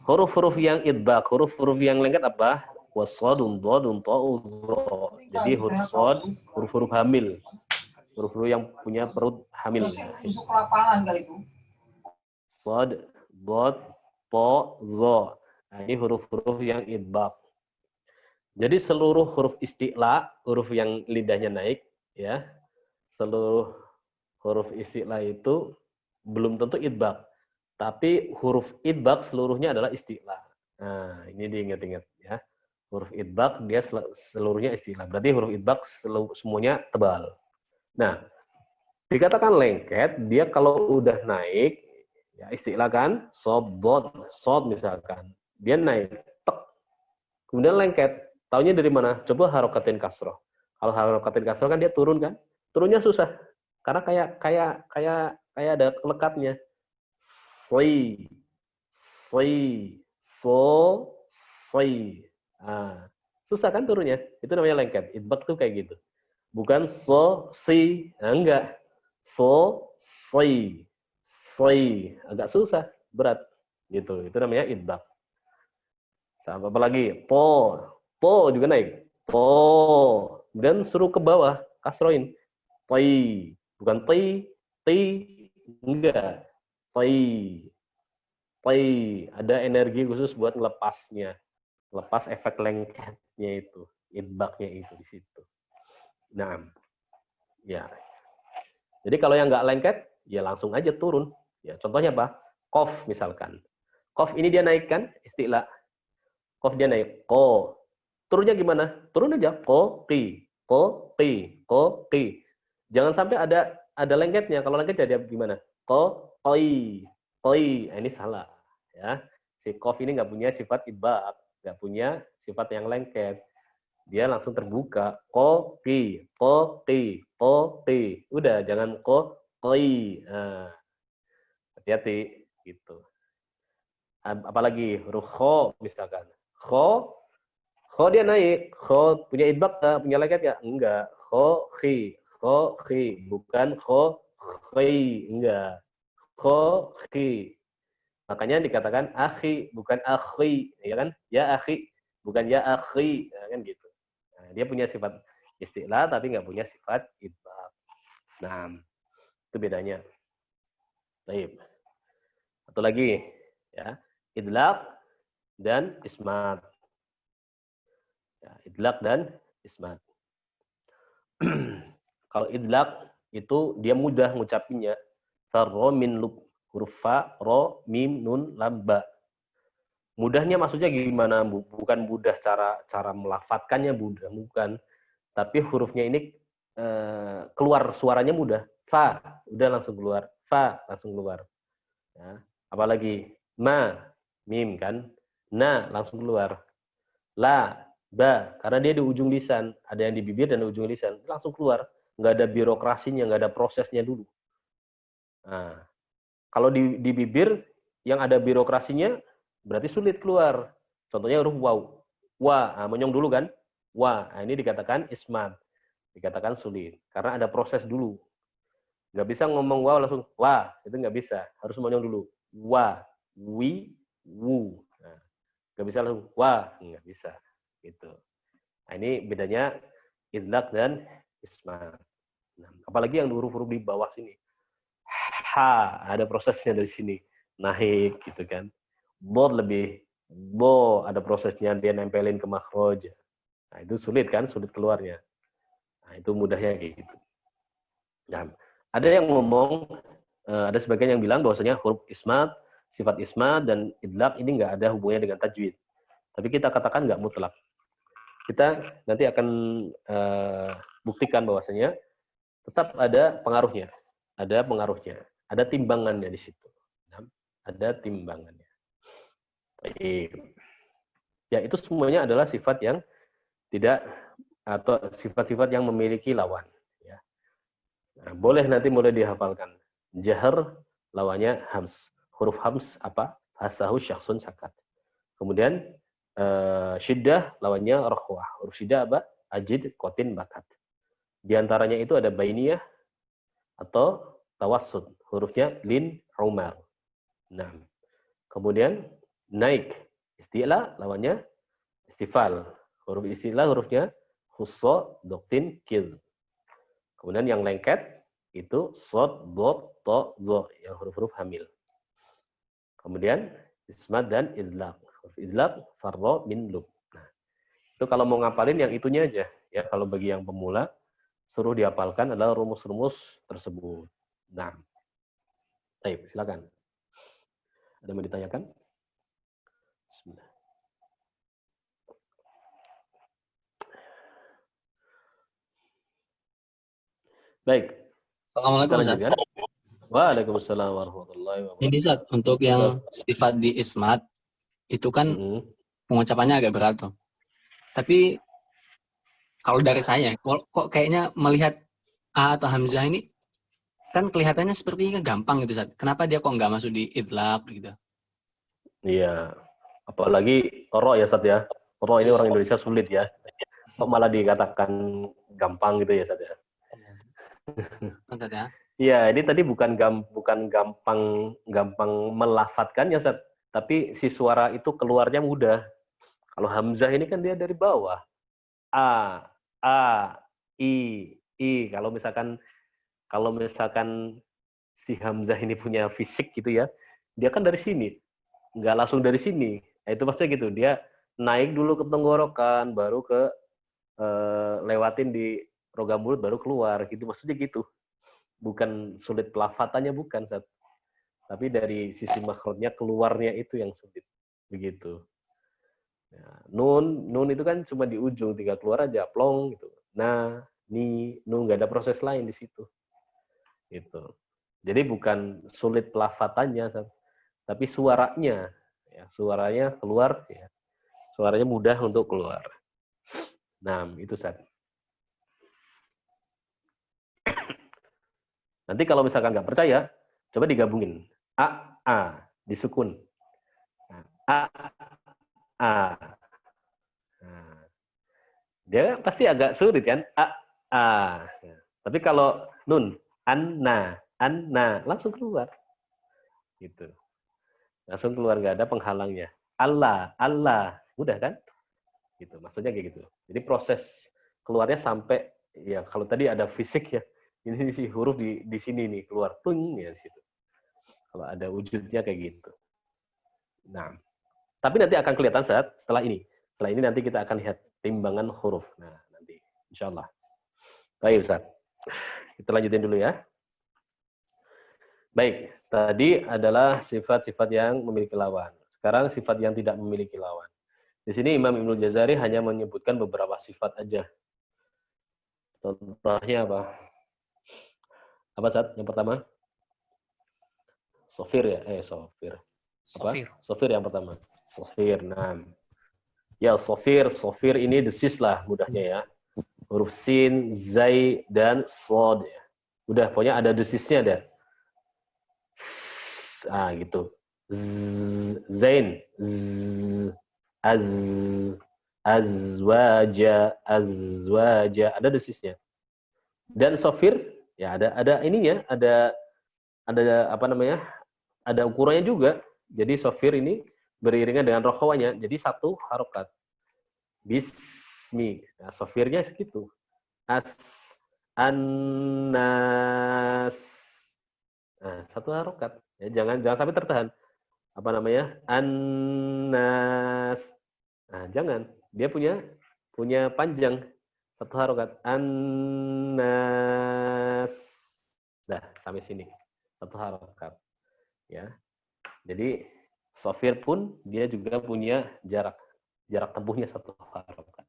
S2: Huruf-huruf yang idbaq, huruf-huruf yang lengket apa? Wasodun, dodun, ta'u, dho. Jadi huruf sod, huruf-huruf hamil. Huruf-huruf yang punya perut hamil. Sod, dod, to, dho. Nah, ini huruf-huruf yang idbaq. Jadi seluruh huruf isti'la, huruf yang lidahnya naik, ya, seluruh huruf isti'la itu belum tentu idbaq. Tapi huruf idbaq seluruhnya adalah isti'la. Nah, ini diingat-ingat ya. Huruf idbaq dia seluruhnya isti'la. Berarti huruf idbaq semuanya tebal. Nah, dikatakan lengket, dia kalau udah naik, ya isti'la kan, sod misalkan. Dia naik, tek. Kemudian lengket. Taunya dari mana? Coba harokatin kasroh. Kalau harokatin kasroh kan dia turun kan? Turunnya susah. Karena kayak ada lekatnya. si. Susah kan turunnya? Itu namanya lengket. Idbak tuh kayak gitu. Bukan si. Enggak. Si. Agak susah, berat. Gitu. Itu namanya idbak. Sama apa lagi? Po juga naik. Dan suruh ke bawah, kasroin. Bukan enggak. Ada energi khusus buat melepasnya. Lepas efek lengketnya itu, idbaknya itu di situ. Nah, ya. Jadi kalau yang nggak lengket, ya langsung aja turun. Ya, contohnya apa? Qaf misalkan. Qaf ini dia naikkan istilah. Qaf dia naik. Ko. Turunnya gimana? Turun aja. Qi. Jangan sampai ada lengketnya. Kalau lengket jadi gimana? Qoi. Ini salah. Ya. Si qaf ini nggak punya sifat idbak, nggak punya sifat yang lengket. Dia langsung terbuka. Qi. Udah, jangan qoi. Nah, hati-hati gitu. Apalagi huruf kho misalkan. Kho dia naik. Kho punya idbak nggak? Punya lengket nggak? Enggak. Khi. Bukan khi. Enggak. Khi. Makanya dikatakan akhi, bukan akhi. Ya kan? Ya akhi, bukan ya akhi. Nah, kan gitu. Nah, dia punya sifat istilah, tapi nggak punya sifat idbak. Nah, itu bedanya. Baik. Satu lagi. Ya. Idlaq dan ismat. Ya, idlaq dan ismat. Kalau idlaq itu dia mudah ngucapinnya. Farro min lub. Huruf fa, ro, mim, nun, lam, ba. Mudahnya maksudnya gimana? Bukan mudah cara melafatkannya mudah, bukan. Tapi hurufnya ini keluar suaranya mudah. Fa, udah langsung keluar. Fa, langsung keluar. Ya. Apalagi ma, mim kan. Na, langsung keluar. La, ba, karena dia di ujung lisan. Ada yang di bibir dan di ujung lisan. Langsung keluar. Nggak ada birokrasinya, nggak ada prosesnya dulu. Nah, kalau di bibir yang ada birokrasinya berarti sulit keluar. Contohnya huruf waw. Wa, monyong dulu kan? Wa, ini dikatakan ismat. Dikatakan sulit. Karena ada proses dulu. Nggak bisa ngomong waw langsung wa, itu nggak bisa. Harus monyong dulu. Wa, wi, wu. Nah, nggak bisa langsung wa, nggak bisa. Gitu. Nah, ini bedanya idlaq dan ismat. Nah, apalagi yang huruf-huruf di bawah sini. Ada prosesnya dari sini naik gitu kan. Bo ada prosesnya dia nempelin ke makhraj. Nah, itu sulit kan, sulit keluarnya. Nah, itu mudahnya kayak gitu. Nah, ada yang ngomong, ada sebagian yang bilang bahwasanya huruf ismat, sifat ismat dan idlaq ini nggak ada hubungannya dengan tajwid. Tapi kita katakan nggak mutlak. Kita nanti akan buktikan bahwasanya tetap ada pengaruhnya. Ada pengaruhnya. Ada timbangannya di situ. Ada timbangannya. Baik. Ya, itu semuanya adalah sifat yang tidak, atau sifat-sifat yang memiliki lawan. Ya. Nah, boleh nanti mulai dihafalkan. Jahar lawannya hams. Huruf hams apa? Hasahu syakhsun sakat. Kemudian syiddah lawannya rakhwah. Huruf syiddah apa? Ajid, kotin, bakat. Di antaranya itu ada bainiyah atau tawassud. Hurufnya lin, umar. Nah, kemudian naik. Istilah lawannya istifal. Huruf istilah hurufnya khusso, doktin, kiz. Kemudian yang lengket itu sod, dot, to, zo. Yang huruf-huruf hamil. Kemudian ismat dan idlaq. Huruf idlaq, farro, min, lub. Nah, itu kalau mau ngapalin yang itunya aja. Ya, kalau bagi yang pemula, suruh dihafalkan adalah rumus-rumus tersebut. Nah, baik, silakan. Ada yang ditanyakan? Bismillah. Baik.
S4: Assalamualaikum Ustaz.
S2: Waalaikumsalam warahmatullahi wabarakatuh.
S4: Ini Ustaz, untuk yang sifat di ismat itu kan pengucapannya agak berat tuh. Tapi kalau dari saya, kok kayaknya melihat A atau Hamzah ini kan kelihatannya sepertinya gampang gitu Ustaz. Kenapa dia kok nggak masuk di idlaq gitu?
S2: Iya. Apalagi Toro ya, Sat ya. Toro ini orang Indonesia sulit ya. Kok malah dikatakan gampang gitu ya, Sat ya.
S4: Ustaz ya.
S2: Iya, ini tadi bukan gampang melafatkannya, Sat. Tapi si suara itu keluarnya mudah. Kalau Hamzah ini kan dia dari bawah. A, I. Kalau misalkan si Hamzah ini punya fisik gitu ya, dia kan dari sini, nggak langsung dari sini. Nah, itu maksudnya gitu, dia naik dulu ke tenggorokan, baru ke lewatin di rongga mulut, baru keluar gitu. Maksudnya gitu. Bukan sulit pelafatannya, bukan, Sat. Tapi dari sisi makhrajnya keluarnya itu yang sulit. Begitu. Ya, nun itu kan cuma di ujung, tinggal keluar aja, plong gitu. Nah, nun, nggak ada proses lain di situ. Gitu. Jadi bukan sulit pelafatannya, tapi suaranya, ya, suaranya keluar, ya, suaranya mudah untuk keluar. Nah, itu Sat. Nanti kalau misalkan nggak percaya, coba digabungin. A, disukun. Nah, A. Nah, dia pasti agak sulit kan? A. Tapi kalau nun, anna, langsung keluar. Gitu. Langsung keluar, nggak ada penghalangnya. Allah, mudah kan? Gitu. Maksudnya kayak gitu. Jadi proses keluarnya sampai, ya kalau tadi ada fisik ya, ini si huruf di sini nih keluar, tung ya di situ. Kalau ada wujudnya kayak gitu. Nah, tapi nanti akan kelihatan setelah ini. Setelah ini nanti kita akan lihat timbangan huruf. Nah, nanti insyaallah. Baik, Ustaz. Kita lanjutin dulu ya. Baik, tadi adalah sifat-sifat yang memiliki lawan. Sekarang sifat yang tidak memiliki lawan. Di sini Imam Ibnul Jazari hanya menyebutkan beberapa sifat aja. Contohnya apa? Apa, Ustaz? Yang pertama? Sofir ya? Sofir. Apa? Sofir yang pertama. Sofir, nah. Ya, sofir ini desis lah mudahnya ya. Huruf sin, zai, dan sod ya. Udah, pokoknya ada desisnya ada. Gitu. Zain, azwaja, ada desisnya. Dan sofir ya ada ininya, ada apa namanya? Ada ukurannya juga. Jadi sofir ini beriringan dengan rokhawanya. Jadi satu harokat. Bismi. Nah, sofirnya segitu. Annas. Nah, satu harokat. Ya, jangan sampai tertahan. Apa namanya? Annas. Nah, jangan. Dia punya panjang. Satu harokat. Annas. Nah, sampai sini. Satu harokat. Ya. Jadi sofir pun dia juga punya jarak tempuhnya satu harokat.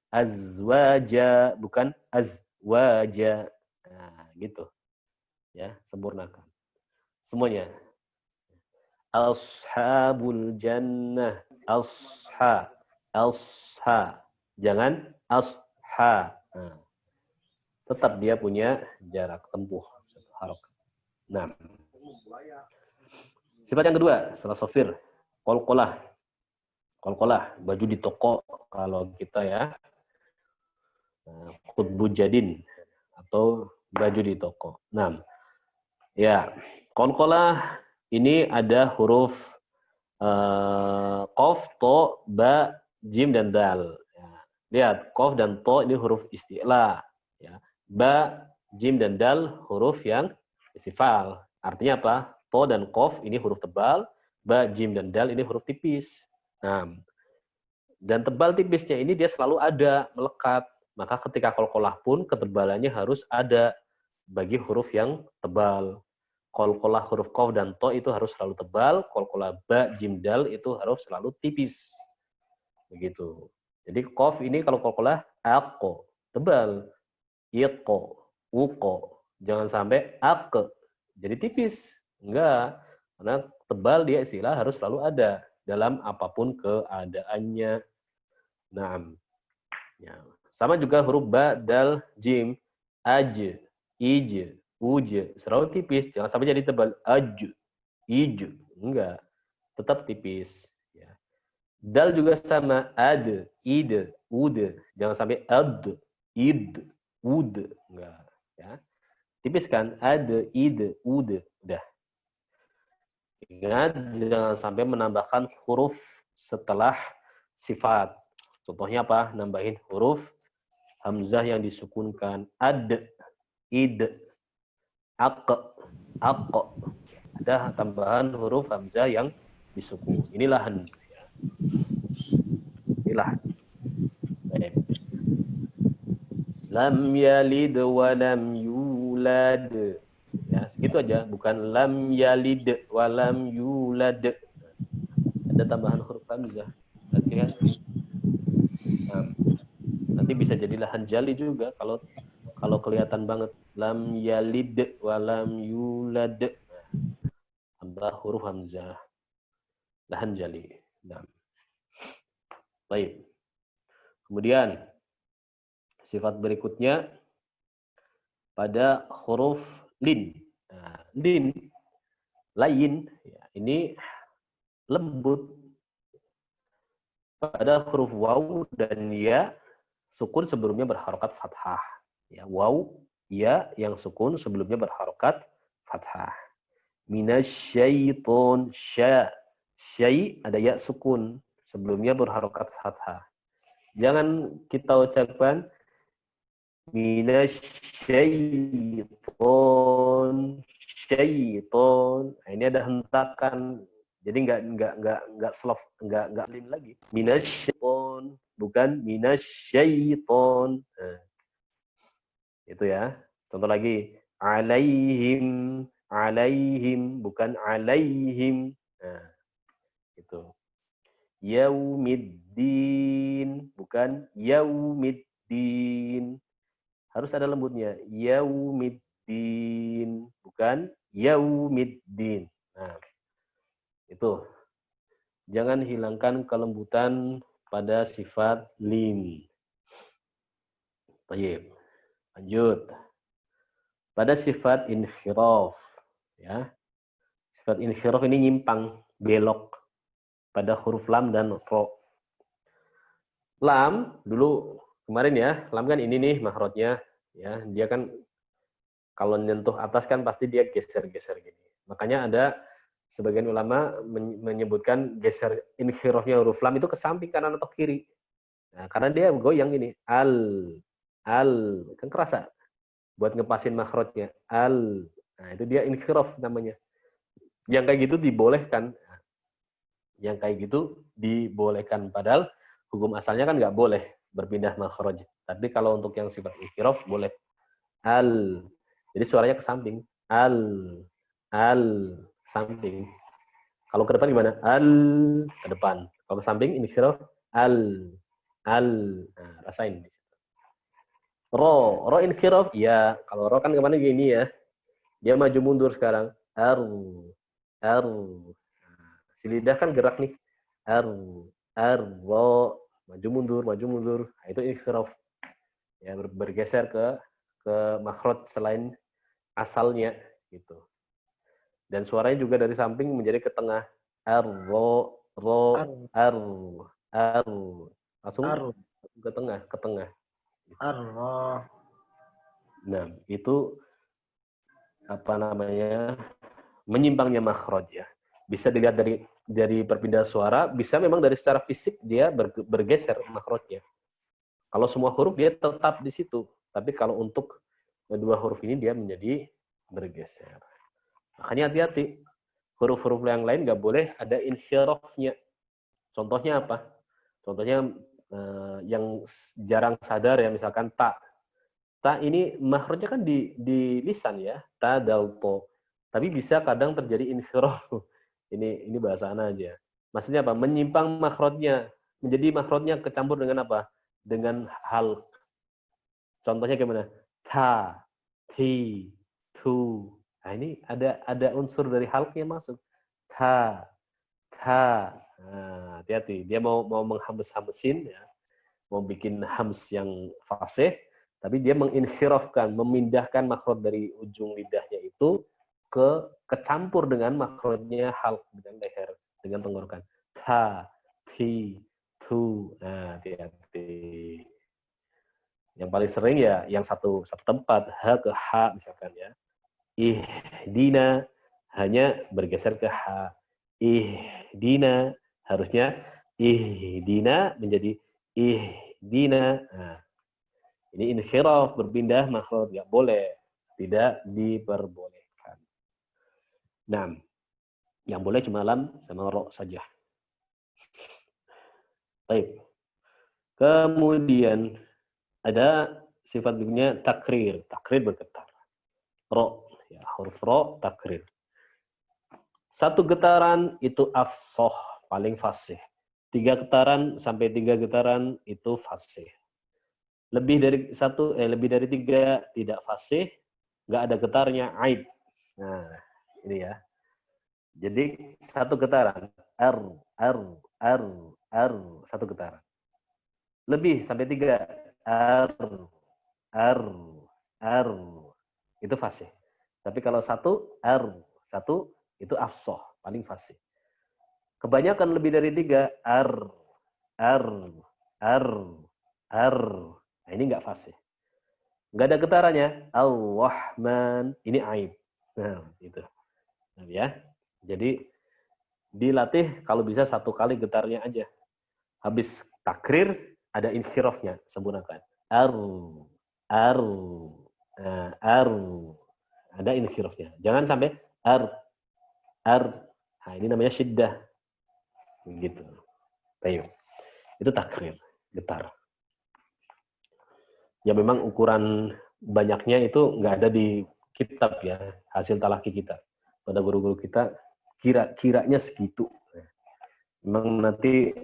S2: Azwaja bukan azwaja. Nah, gitu. Ya, sempurnakan. Semuanya. Ashabul jannah. Asha. Jangan asha. Nah, tetap dia punya jarak tempuh satu harokat. Nah, sifat yang kedua setelah sofir, qalqalah. Qalqalah, baju di toko kalau kita ya. Khutbu jadin atau baju di toko. Nah, ya, qalqalah ini ada huruf qaf, to, ba, jim dan dal. Ya, lihat, qaf dan to ini huruf isti'la, ya. Ba, jim dan dal huruf yang istifal. Artinya apa? To dan qaf ini huruf tebal, ba, jim dan dal ini huruf tipis. Nah, dan tebal tipisnya ini dia selalu ada, melekat. Maka ketika qalqalah pun ketebalannya harus ada bagi huruf yang tebal. Qalqalah huruf qaf dan to itu harus selalu tebal, qalqalah ba, jim, dal itu harus selalu tipis. Begitu. Jadi qaf ini kalau qalqalah aqo, tebal. Iqo, uqo. Jangan sampai aq. Jadi tipis. Enggak. Karena tebal dia istilah harus selalu ada dalam apapun keadaannya. Nah, ya. Sama juga huruf ba, dal, jim, aj, ij, uj, selalu tipis, jangan sampai jadi tebal. Aj, ij, enggak. tetap tipis. Ya. Dal juga sama, ad, id, ud. Jangan sampai ad, id, ud. Enggak. Ya. Tipis kan? Ad, id, ud. Udah. Ingat, jangan sampai menambahkan huruf setelah sifat. Contohnya apa? Nambahin huruf hamzah yang disukunkan. Ad, id, ak, ak. Ada tambahan huruf hamzah yang disukun. Ini lahan. Ini lahan. Baik. Lam yalid wa lam yulad. Ya, segitu aja. Bukan lam yalid wa lam yulad. Ada tambahan huruf hamzah. Nanti kan, nanti bisa jadi lahan jali juga kalau kelihatan banget. Lam yalid wa lam yulad. Tambah huruf hamzah. Lahan jali. Nah. Baik. Kemudian sifat berikutnya pada huruf lin. Nah, lin, lain, ya, ini lembut. Pada huruf waw dan ya, sukun sebelumnya berharokat fathah. Ya, waw, ya yang sukun sebelumnya berharokat fathah. Minasyaiton, syai ada ya sukun sebelumnya berharokat fathah. Jangan kita ucapkan minasyaiton, syaiton. Nah, ini ada hentakan. Jadi enggak slof, enggak lin lagi. Minasyaiton, bukan minasyaiton. Nah, itu ya. Contoh lagi, alaihim, alaihim, bukan alaihim. Nah, itu. Yaumiddin, bukan yaumiddin. Harus ada lembutnya. Yaumiddin, bukan yaumiddin. Nah, itu. Jangan hilangkan kelembutan pada sifat lim. Baik. Lanjut. Pada sifat inhiraf, ya. Sifat inhiraf ini nyimpang, belok pada huruf lam dan ro. Lam dulu kemarin ya, lam kan ini nih makhrajnya, ya. Dia kan kalau nyentuh atas kan pasti dia geser-geser gini. Makanya ada sebagian ulama menyebutkan geser inhirafnya huruf lam itu ke samping kanan atau kiri. Nah, karena dia goyang ini, al kan kerasa buat ngepasin makhrajnya, al. Nah, itu dia inhiraf namanya. Yang kayak gitu dibolehkan. Yang kayak gitu dibolehkan, padahal hukum asalnya kan nggak boleh berpindah makhraj. Tapi kalau untuk yang sifat inhiraf boleh. Al. Jadi suaranya ke samping. Al samping. Kalau ke depan gimana? Al ke depan. Kalau ke samping inhiraf al. Nah, rasain di situ. Ro inhiraf, ya. Kalau ro kan kemana gini ya. Dia maju mundur sekarang. Ro. Si lidah kan gerak nih. Ro. Maju mundur. Nah, itu inhiraf. Ya, bergeser ke makhraj selain asalnya gitu. Dan suaranya juga dari samping menjadi ke tengah. Ro. Langsung ke tengah. Nah, itu apa namanya? Menyimpangnya makhraj ya. Bisa dilihat dari perpindahan suara, bisa memang dari secara fisik dia bergeser makhrajnya. Kalau semua huruf dia tetap di situ, tapi kalau untuk kedua huruf ini dia menjadi bergeser. Makanya hati-hati, huruf-huruf yang lain nggak boleh ada inhirafnya. Contohnya apa? Contohnya yang jarang sadar ya, misalkan ta. Ta ini makhrajnya kan di lisan ya, ta dal to. Tapi bisa kadang terjadi inhiraf. Ini bahasa ana aja. Maksudnya apa? Menyimpang makhrajnya. Menjadi makhrajnya kecampur dengan apa? Dengan halq. Contohnya gimana? Ta, ti, tu. Nah, ini ada unsur dari halqnya masuk. Ta. Nah, hati-hati. Dia mau menghambes-hambesin ya. Mau bikin hams yang fasih, tapi dia menginhirafkan, memindahkan makhraj dari ujung lidahnya itu kecampur dengan makhrajnya halq, dengan leher. dengan tenggorokan. Ta, ti, tu. Nah, hati-hati. Yang paling sering ya yang satu tempat, ha ke ha misalkan ya. Ihdina hanya bergeser ke ha. Ihdina harusnya ihdina menjadi ihdina. Nah, ini inhiraf berpindah makhraj enggak boleh, tidak diperbolehkan. Nah, yang boleh cuma lam sama ro saja. Baik. Kemudian ada sifat berikutnya takrir. Takrir bergetar. Ro, ya, huruf ro takrir. Satu getaran itu afsah, paling fasih. 3 getaran sampai 3 getaran itu fasih. Lebih dari 3 tidak fasih, nggak ada getarnya aib. Nah, ini ya. Jadi satu getaran, r, satu getaran. Lebih sampai 3, r, itu fasih. Tapi kalau satu itu afsah, paling fasih. Kebanyakan lebih dari 3, nah, ini nggak fasih. Nggak ada getarannya, Ar-Rahman, ini aib. Nah, itu. Nah, ya. Jadi dilatih kalau bisa 1 kali getarnya aja. Habis takrir ada inhirafnya, sempurnakan. Ada inhirafnya. Jangan sampai Nah, ini namanya syiddah. Begitu. Baik. Itu takrir, getar. Ya memang ukuran banyaknya itu nggak ada di kitab ya, hasil talaki kita. Pada guru-guru kita kira-kiranya segitu. Memang nanti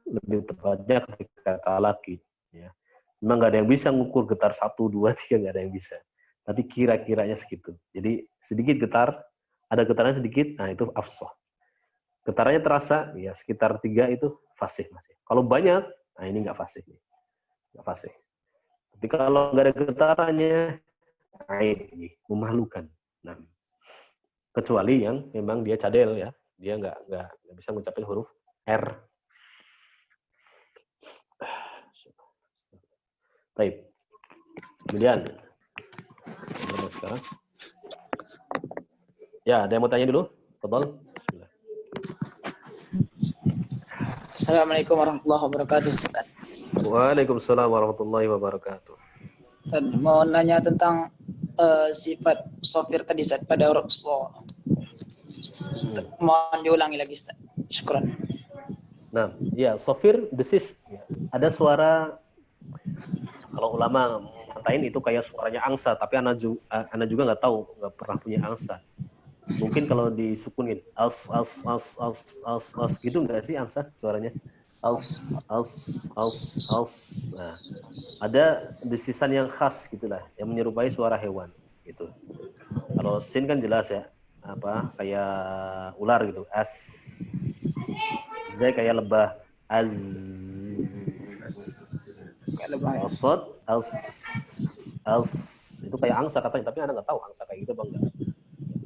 S2: lebih tepatnya ketika talaki. Ya. Memang nggak ada yang bisa ngukur getar 1, 2, 3, nggak ada yang bisa. Tapi kira-kiranya segitu. Jadi sedikit getar, ada getarannya sedikit, nah itu afsah. Getarannya terasa, ya sekitar 3 itu fasih masih. Kalau banyak, nah ini nggak fasih. Nggak fasih. Tapi kalau nggak ada getarannya, aib, memalukan. Nah, kecuali yang memang dia cadel ya, dia nggak bisa mengucapkan huruf R. Baik. Kemudian, sekarang. Ya, ada yang mau tanya dulu? Tolong. Bismillah.
S7: Assalamualaikum warahmatullahi wabarakatuh, Ustaz.
S2: Waalaikumsalam warahmatullahi wabarakatuh.
S7: Dan mau nanya tentang sifat sofir tadi, Ustaz, pada huruf so. Mohon diulangi lagi, Ustaz. Syukran.
S2: Nah, ya, sofir, desis. Ya. Ada suara, kalau ulama ngatain itu kayak suaranya angsa, tapi anak juga nggak tahu, nggak pernah punya angsa. Mungkin kalau disukunin, as, gitu nggak sih angsa suaranya? As. Nah, ada desisan yang khas gitulah, yang menyerupai suara hewan gitu. Kalau sin kan jelas ya, apa kayak ular gitu, as. Zai kayak lebah, az. Asad, as. Itu kayak angsa katanya, tapi anak nggak tahu angsa kayak gitu apa enggak.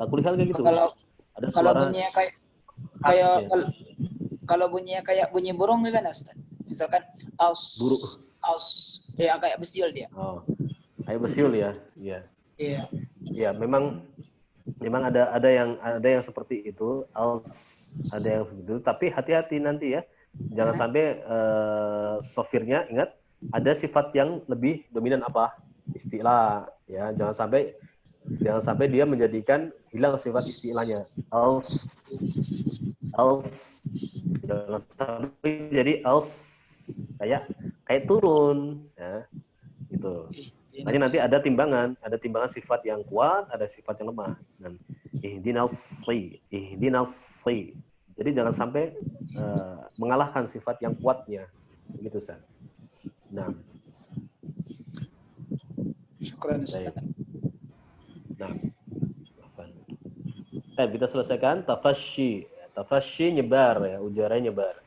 S2: Kulihat kayak gitu. Ada suara.
S7: Kalau bunyinya kalau bunyinya kayak bunyi burung gimana, Ustaz? Misalkan ya kayak besiul dia.
S2: Oh. Kayak besiul ya. Iya.
S7: Iya.
S2: Ya, memang ada yang seperti itu, ada yang begitu, tapi hati-hati nanti ya. Jangan sampai sofirnya ingat ada sifat yang lebih dominan apa? Istilah ya. Jangan sampai dia menjadikan hilang sifat istilahnya. Jangan sampai jadi kayak turun ya. Gitu. Makanya nanti ada timbangan sifat yang kuat, ada sifat yang lemah. Dan ihdinas. Jadi jangan sampai mengalahkan sifat yang kuatnya. Begitu, Ustaz. Nah.
S7: Syukran, Ustaz.
S2: Nah, kita selesaikan tafasyi. Tafasyi nyebar ya, ujaranya nyebar.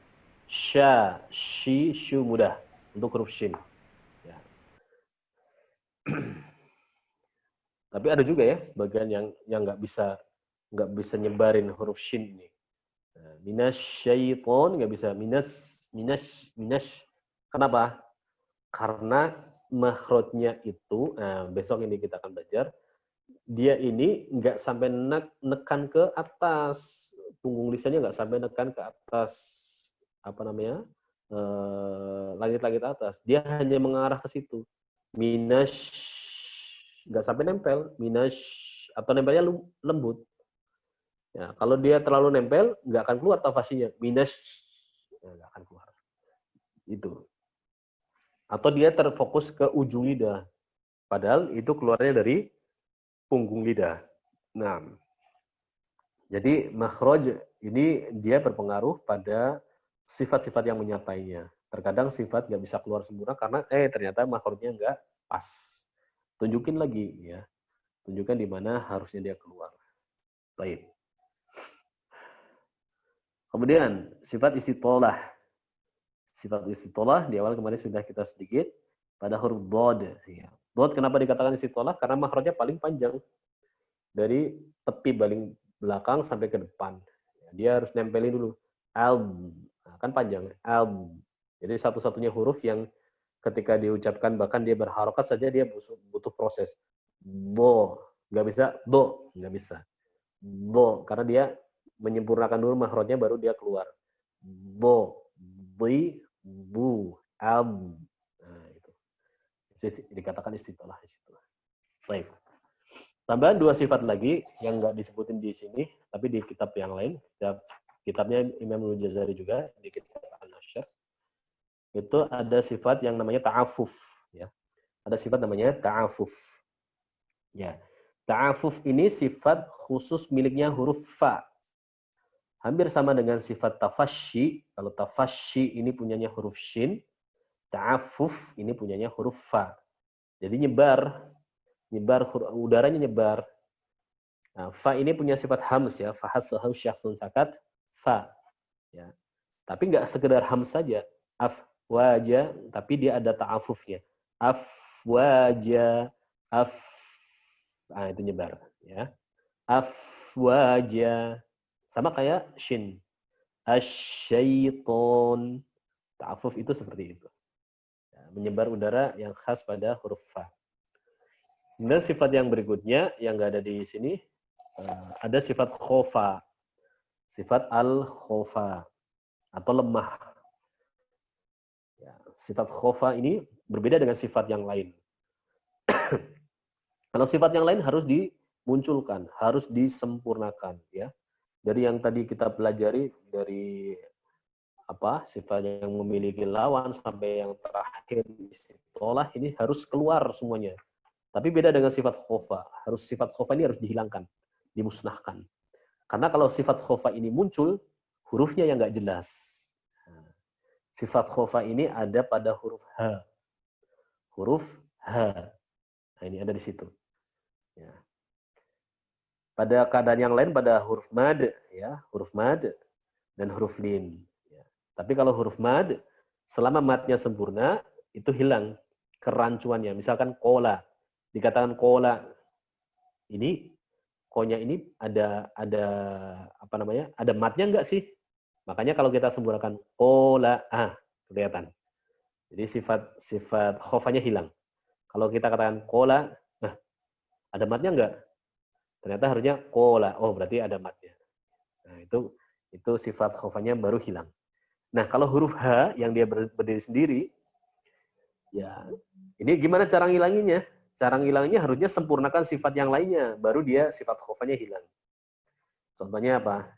S2: Sya, shi, syu mudah untuk huruf shin. Ya. Tapi ada juga ya bagian yang nggak bisa nyebarin huruf shin ini. Nah, minasyaiton nggak bisa. Minas. Kenapa? Karena makhrajnya itu, nah besok ini kita akan belajar, dia ini nggak sampai nekan ke atas, punggung lisannya nggak sampai nekan ke atas, apa namanya, langit-langit atas. Dia hanya mengarah ke situ. Nggak sampai nempel. Atau nempelnya lembut. Ya, kalau dia terlalu nempel, nggak akan keluar tafasinya. Nggak akan keluar. Itu. Atau dia terfokus ke ujung lidah. Padahal itu keluarnya dari punggung lidah. Nah, jadi makhraj ini dia berpengaruh pada sifat-sifat yang menyapainya. Terkadang sifat nggak bisa keluar sempurna karena ternyata makhrajnya nggak pas. Tunjukin lagi ya. Tunjukkan di mana harusnya dia keluar. Baik. Kemudian sifat istitolah. Sifat istitolah di awal kemarin sudah kita sedikit pada huruf dhad. Ya. Dhad kenapa dikatakan istitolah? Karena makhrajnya paling panjang dari tepi paling belakang sampai ke depan. Dia harus nempelin dulu. Nah, kan panjang. Jadi satu-satunya huruf yang ketika diucapkan bahkan dia berharokat saja dia butuh proses. Do, nggak bisa. Do, nggak bisa. Do, karena dia menyempurnakan dulu makhrajnya baru dia keluar. Do, di, bu, Nah, itu. Dikatakan istitolah. Baik. Tambahan 2 sifat lagi yang nggak disebutin di sini, tapi di kitab yang lain, kitabnya Imam Al-Jazari juga, di kitab An-Nasyr, itu ada sifat yang namanya ta'afuf. Ya. Ada sifat namanya ta'afuf. Ya. Ta'afuf ini sifat khusus miliknya huruf fa. Hampir sama dengan sifat tafasyi. Kalau tafasyi ini punyanya huruf shin, ta'afuf ini punyanya huruf fa. Jadi nyebar udaranya nyebar. Nah, fa ini punya sifat hams ya, fahasahu syakhsun sakat fa. Ya. Tapi nggak sekedar hams saja, afwaja, tapi dia ada ta'afufnya. Afwaja, itu nyebar ya. Afwaja. Sama kayak shin. Asyaiton. Ta'afuf itu seperti itu. Ya, menyebar udara yang khas pada huruf fa. Kemudian sifat yang berikutnya yang nggak ada di sini ada sifat khofa, sifat al-khofa atau lemah. Ya, sifat khofa ini berbeda dengan sifat yang lain. Kalau sifat yang lain harus dimunculkan, harus disempurnakan. Ya, dari yang tadi kita pelajari dari sifat yang memiliki lawan sampai yang terakhir istitolah ini harus keluar semuanya. Tapi beda dengan sifat khofa. Sifat khofa ini harus dihilangkan, dimusnahkan. Karena kalau sifat khofa ini muncul, hurufnya yang nggak jelas. Sifat khofa ini ada pada huruf H. Huruf H. Nah, ini ada di situ. Ya. Pada keadaan yang lain, pada huruf mad, ya, huruf mad dan huruf lin. Ya. Tapi kalau huruf mad, selama madnya sempurna, itu hilang kerancuannya. Misalkan kola. Dikatakan kola, ini konya ini ada ada matnya enggak sih? Makanya kalau kita sempurnakan kola, kelihatan. Jadi sifat khofanya hilang. Kalau kita katakan kola, ada matnya enggak? Ternyata harusnya kola, berarti ada matnya. Nah, itu sifat khofanya baru hilang. Nah, kalau huruf H yang dia berdiri sendiri, ya ini gimana cara ngilanginnya? Cara ngilangnya harusnya sempurnakan sifat yang lainnya, baru dia sifat khofanya hilang. Contohnya apa?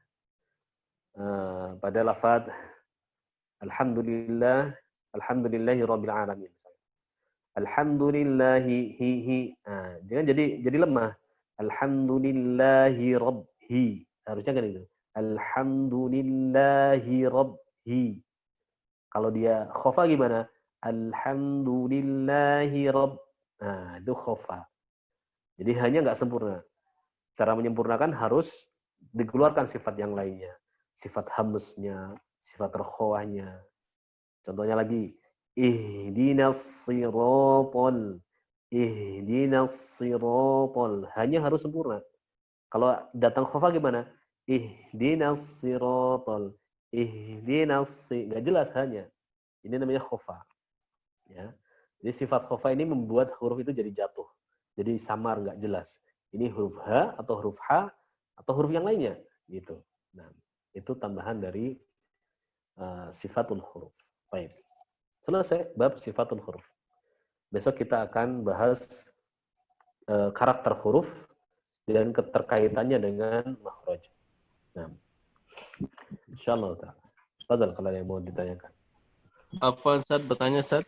S2: Pada lafaz alhamdulillahi rabbil alamin. Alhamdulillahi hi. Jangan jadi lemah. Alhamdulillahi rabbi. Harusnya kan itu. Alhamdulillahi rabbi. Kalau dia khofa gimana? Alhamdulillahi rabbi. Nah, itu khofa. Jadi hanya nggak sempurna. Cara menyempurnakan harus dikeluarkan sifat yang lainnya. Sifat hamsnya, sifat rokhawahnya. Contohnya lagi. Ihdinas sirotol. Hanya harus sempurna. Kalau datang khofa gimana? ihdinas siratal, nggak jelas hanya. Ini namanya khofa. Ya. Jadi sifat khofa ini membuat huruf itu jadi jatuh. Jadi samar, nggak jelas. Ini huruf H atau huruf H atau huruf yang lainnya. Gitu. Nah, itu tambahan dari sifatul huruf. Baik. Selesai bab sifatul huruf. Besok kita akan bahas karakter huruf dan keterkaitannya dengan makhraj. Nah, insyaallah ta'ala. Fadhal kalau ada yang mau ditanyakan.
S8: Apa Ustaz bertanya Ustaz?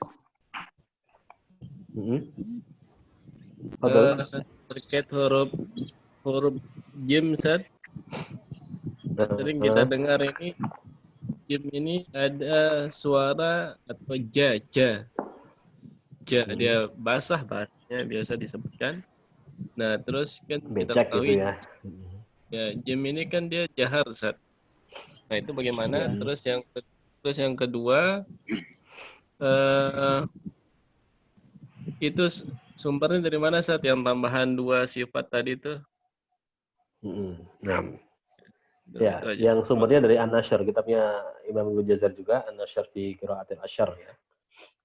S8: Terkait huruf jim Ustaz. Sering kita dengar ini jim ini ada suara atau ja. Dia basah bahasanya biasa disebutkan. Nah, terus kan kita
S2: Becak
S8: tahu
S2: gitu ya.
S8: Ya, jim ini kan dia jahar Ustaz. Nah, itu bagaimana? Terus yang kedua itu sumbernya dari mana Ustaz yang tambahan 2 sifat tadi itu?
S2: Nah, ya, yang sumbernya dari An-Nashr, kitabnya Imam Ibnu Jazar juga, An-Nashr fi Qiraatil Asyar ya.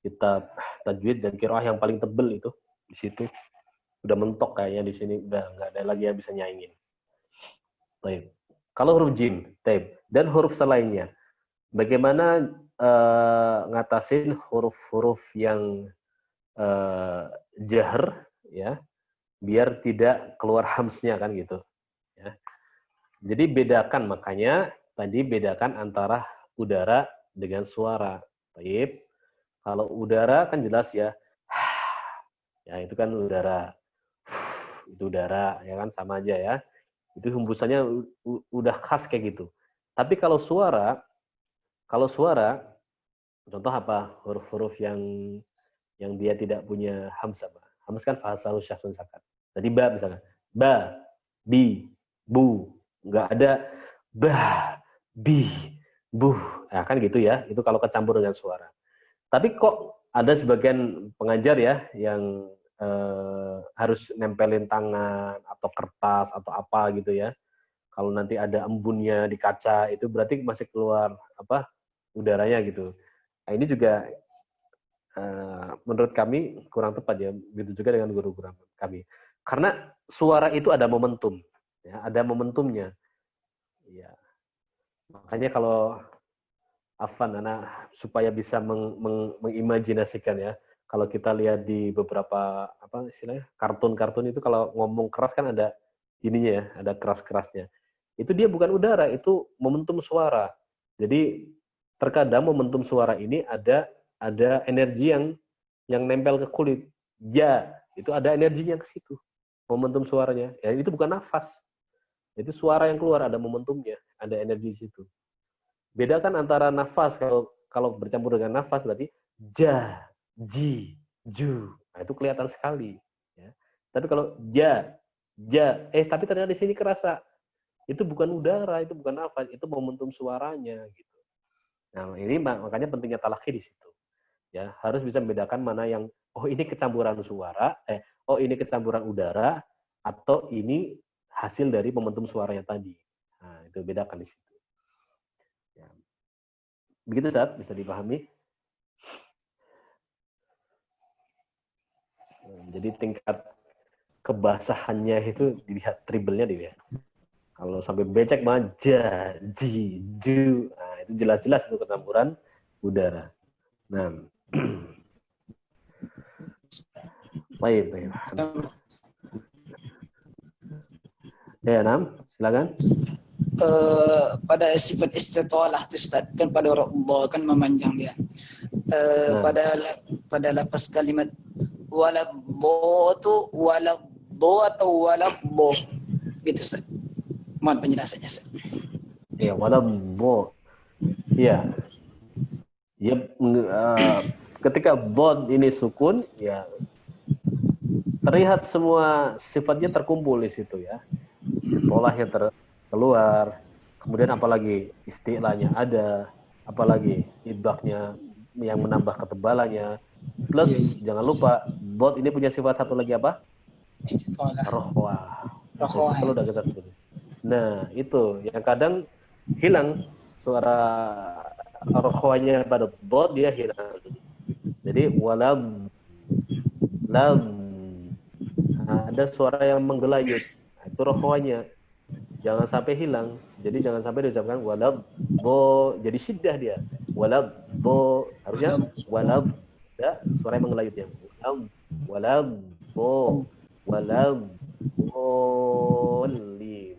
S2: Kitab tajwid dan qiraah yang paling tebel itu di situ. Udah mentok kayaknya di sini, udah nggak ada lagi yang bisa nyaingin. Baik. Kalau huruf jim, taib, dan huruf selainnya, bagaimana ngatasin huruf-huruf yang jahr ya, biar tidak keluar hamsnya kan gitu. Ya. Jadi bedakan, makanya tadi bedakan antara udara dengan suara. Taib. Kalau udara kan jelas ya, ya itu kan udara, itu udara ya kan sama aja ya. Itu hembusannya udah khas kayak gitu. Tapi kalau suara, contoh apa? Huruf-huruf yang dia tidak punya hams apa? Hams kan fahasahu syahsun sakat. Tadi ba misalkan, ba, bi, bu, nggak ada ba, bi, bu. Nah, kan gitu ya. Itu kalau kecampur dengan suara. Tapi kok ada sebagian pengajar ya yang harus nempelin tangan atau kertas atau apa gitu ya. Kalau nanti ada embunnya di kaca itu berarti masih keluar apa udaranya gitu. Nah, ini juga menurut kami kurang tepat ya. Begitu juga dengan guru-guru kami. Karena suara itu ada momentum, ya, ada momentumnya. Ya. Makanya kalau Afan, anak supaya bisa mengimajinasikan ya. Kalau kita lihat di beberapa apa istilahnya kartun-kartun itu kalau ngomong keras kan ada ininya ya, ada keras-kerasnya. Itu dia bukan udara, itu momentum suara. Jadi terkadang momentum suara ini ada energi yang nempel ke kulit. Ya, itu ada energinya ke situ. Momentum suaranya. Ya itu bukan nafas. Itu suara yang keluar ada momentumnya, ada energi di situ. Bedakan antara nafas, kalau bercampur dengan nafas berarti ja, ji, ju. Nah, itu kelihatan sekali. Ya. Tapi kalau ja, tapi ternyata di sini kerasa. Itu bukan udara, itu bukan nafas, itu momentum suaranya. Gitu. Nah, ini makanya pentingnya talaqi di situ. Ya, harus bisa membedakan mana yang, oh ini kecampuran suara, oh ini kecampuran udara, atau ini hasil dari momentum suaranya tadi. Nah, itu bedakan di situ. Begitu Ustaz, bisa dipahami. Jadi tingkat kebasahannya itu dilihat tribalnya dilihat. Kalau sampai becek mah ja, ji, ju, nah itu jelas-jelas itu kecampuran udara. Nah, baik. Ya, Nam, silakan.
S7: Pada sifat istitalah itu Ustaz, kan pada huruf dha kan memanjang dia. Pada lafaz kalimat waladhdha atau waladhdha gitu Ustaz. Mohon penjelasannya Ustaz.
S2: Ya, waladhdha. Iya. Ya, ketika dhad ini sukun ya terlihat semua sifatnya terkumpul di situ ya. Polanya keluar, kemudian apalagi istilahnya ada, apalagi idbaknya yang menambah ketebalannya, plus jangan lupa dhad ini punya sifat satu lagi apa?
S7: Istitalah.
S2: Rohwah. Kalau udah kita sebut. Nah, itu yang kadang hilang suara rokhawanya pada dot dia hilang. Jadi walad lam. Nah, ada suara yang menggelayut. Nah, itu rokhawanya. Jangan sampai hilang. Jadi jangan sampai diucapkan walad bo. Jadi syiddah dia. Walad bo. Harusnya walad. Ya, suara yang menggelayut ya. Walad bo. Walad bolin.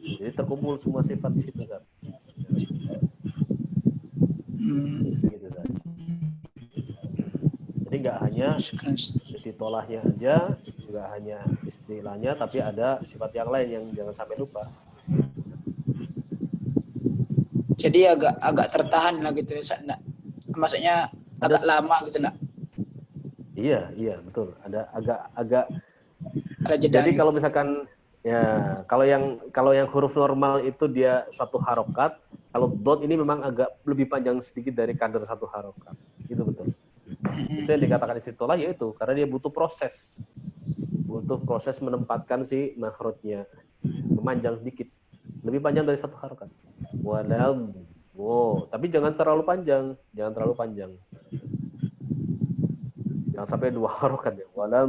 S2: Jadi terkumpul semua sifat di situ, Zat. Gitu, Zat. Jadi nggak hanya istitolahnya aja, nggak hanya istilahnya, tapi ada sifat yang lain yang jangan sampai lupa.
S7: Jadi agak tertahan lah gitu ya, nak. Maksudnya
S2: Ada
S7: agak lama gitu, nak.
S2: Iya, betul. Ada agak
S7: Ada jeda.
S2: jadi kalau misalkan ya kalau yang huruf normal itu dia satu harokat, kalau dot ini memang agak lebih panjang sedikit dari kadar satu harokat. Itu betul. Itu yang dikatakan istitolah yaitu karena dia butuh proses menempatkan si makhrajnya, memanjang sedikit, lebih panjang dari satu harokat. Walau, tapi jangan terlalu panjang, jangan sampai dua harokat ya. Walau,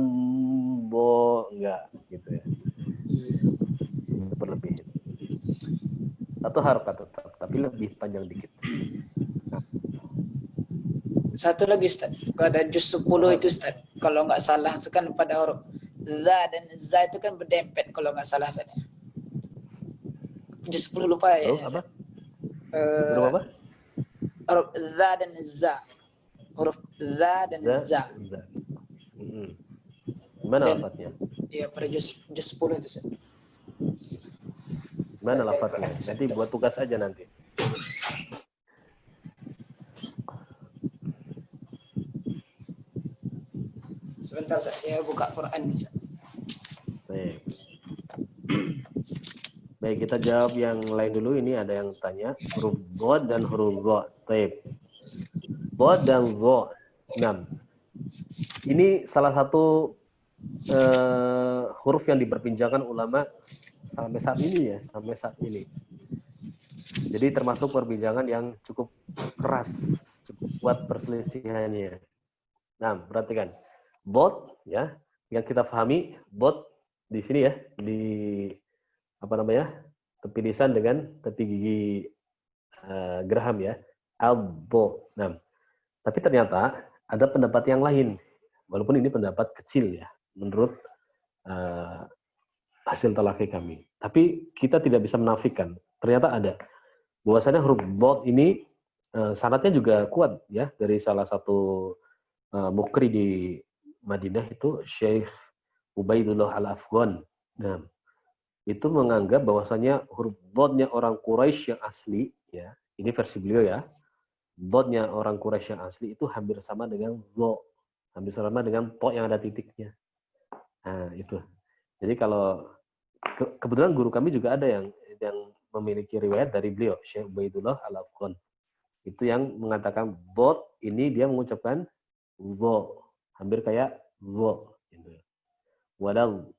S2: enggak gitu ya. Itu berlebih. Satu harokat tetap, tapi lebih panjang dikit.
S7: Satu lagi, Ustaz. Ada juz 10 itu, Ustaz. Kalau nggak salah itu kan pada huruf za dan za itu kan berdempet kalau nggak salah saya. Juz 10 lupa ya.
S2: Apa? Huruf apa?
S7: Huruf za dan za. Huruf za dan za.
S2: Gimana lafadznya?
S7: Iya, pada juz 10 itu, Ustaz.
S2: Mana lafadznya? Nanti buat tugas aja nanti.
S7: Sebentar, saya buka Quran.
S2: Baik, kita jawab yang lain dulu. Ini ada yang tanya huruf dhad dan huruf dha. Baik. Dhad dan dha. 6. Ini salah satu huruf yang diperbincangkan ulama sampai saat ini. Jadi termasuk perbincangan yang cukup keras, cukup kuat perselisihannya. Nah, perhatikan. Dhad ya, yang kita pahami dhad di sini ya, di tepi lisan dengan tepi gigi geraham ya, al-bo. Nah, tapi ternyata ada pendapat yang lain, walaupun ini pendapat kecil ya, menurut hasil talaki kami. Tapi kita tidak bisa menafikan, ternyata ada. Bahwasanya huruf dhad ini syaratnya juga kuat ya, dari salah satu mukri di Madinah itu Syekh Ubaidullah Al-Afghan. Nah, itu menganggap bahwasanya huruf dhodnya orang Quraisy yang asli ya, ini versi beliau ya, dhodnya orang Quraisy yang asli itu hampir sama dengan dho, hampir sama dengan to yang ada titiknya. Nah, itu. Jadi kalau kebetulan guru kami juga ada yang memiliki riwayat dari beliau Syekh Ubaidullah Al-Afghan. Itu yang mengatakan dhad ini dia mengucapkan dho, hampir kayak dho gitu. Walau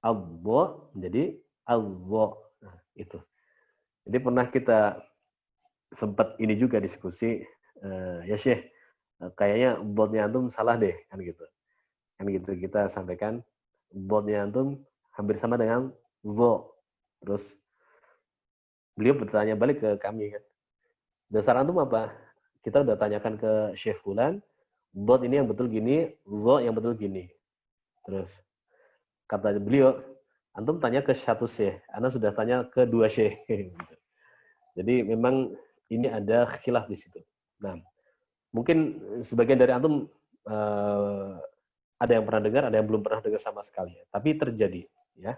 S2: al-dho menjadi al-dho. Nah, itu. Jadi pernah kita sempat ini juga diskusi, ya Syekh, kayaknya dhodnya antum salah deh, kan gitu. Kan gitu kita sampaikan dhodnya antum hampir sama dengan dho. Terus beliau bertanya balik ke kami kan, dasar antum apa? Kita udah tanyakan ke Syekh Fulan, dhad ini yang betul gini, dho yang betul gini. Terus kata beliau, antum tanya ke satu syekh, ana sudah tanya ke dua syekh. Jadi memang ini ada khilaf di situ. Nah, mungkin sebagian dari antum ada yang pernah dengar, ada yang belum pernah dengar sama sekali. Tapi terjadi, ya.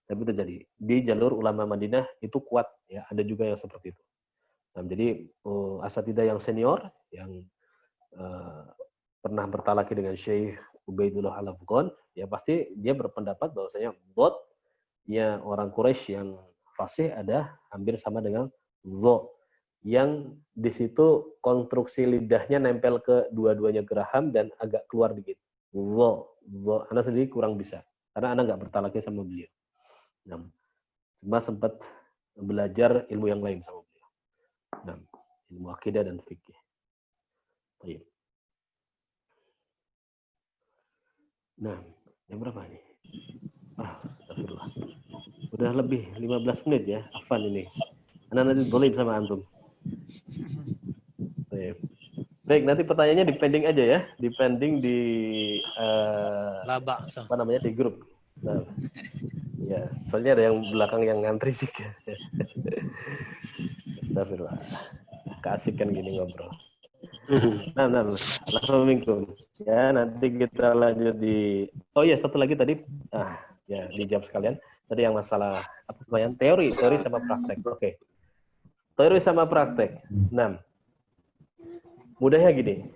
S2: Tapi terjadi di jalur ulama Madinah itu kuat, ya. Ada juga yang seperti itu. Nah, jadi asatidzah yang senior yang pernah bertalaki dengan Syekh Ubaidullah Al-Afghan, ya pasti dia berpendapat bahwasanya dhodnya orang Quraisy yang fasih ada hampir sama dengan dho, yang di situ konstruksi lidahnya nempel ke dua-duanya geraham dan agak keluar dikit. Dho, Ana sendiri kurang bisa karena Ana nggak bertalaki sama beliau. Nah, cuma sempat belajar ilmu yang lain sama beliau. Nah, ilmu akidah dan fikih. Baik. Nah, jam berapa nih? Astagfirullah. Udah lebih 15 menit ya, Afan ini. Anak nanti boleh sama antum. Baik, nanti pertanyaannya dipending aja ya, dipending di apa namanya di grup. Nah, ya, soalnya ada yang belakang yang ngantri sih. Astagfirullah. Keasikan gini ngobrol. Nah, Assalamualaikum. Ya, nanti kita lanjut di. Oh iya, satu lagi tadi. Ya dijawab sekalian. Tadi yang masalah apa pertanyaan teori sama praktek. Oke. Teori sama praktek. Nah, mudahnya gini.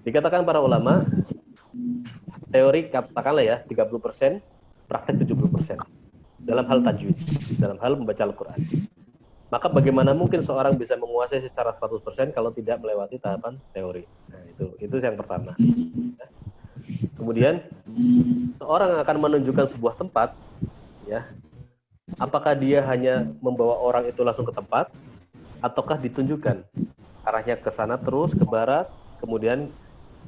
S2: Dikatakan para ulama, teori katakanlah ya 30%, praktek 70%. Dalam hal tajwid, dalam hal membaca Al-Qur'an. Maka bagaimana mungkin seorang bisa menguasai secara 100% kalau tidak melewati tahapan teori? Nah, itu yang pertama. Kemudian seorang akan menunjukkan sebuah tempat, ya. Apakah dia hanya membawa orang itu langsung ke tempat, ataukah ditunjukkan arahnya ke sana terus ke barat, kemudian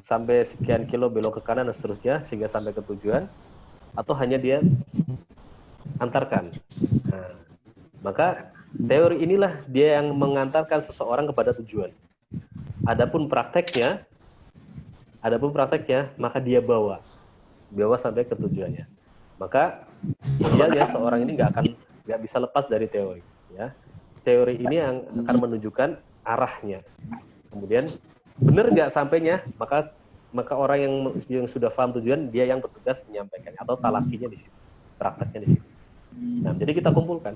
S2: sampai sekian kilo belok ke kanan dan seterusnya sehingga sampai ke tujuan, atau hanya dia antarkan? Nah, maka teori inilah dia yang mengantarkan seseorang kepada tujuan. Adapun prakteknya, maka dia bawa sampai ke tujuannya. Maka idealnya seorang ini nggak bisa lepas dari teori. Ya, teori ini yang akan menunjukkan arahnya. Kemudian benar nggak sampainya, maka orang yang sudah paham tujuan dia yang bertugas menyampaikan atau talakinya di situ, prakteknya di situ. Nah, jadi kita kumpulkan.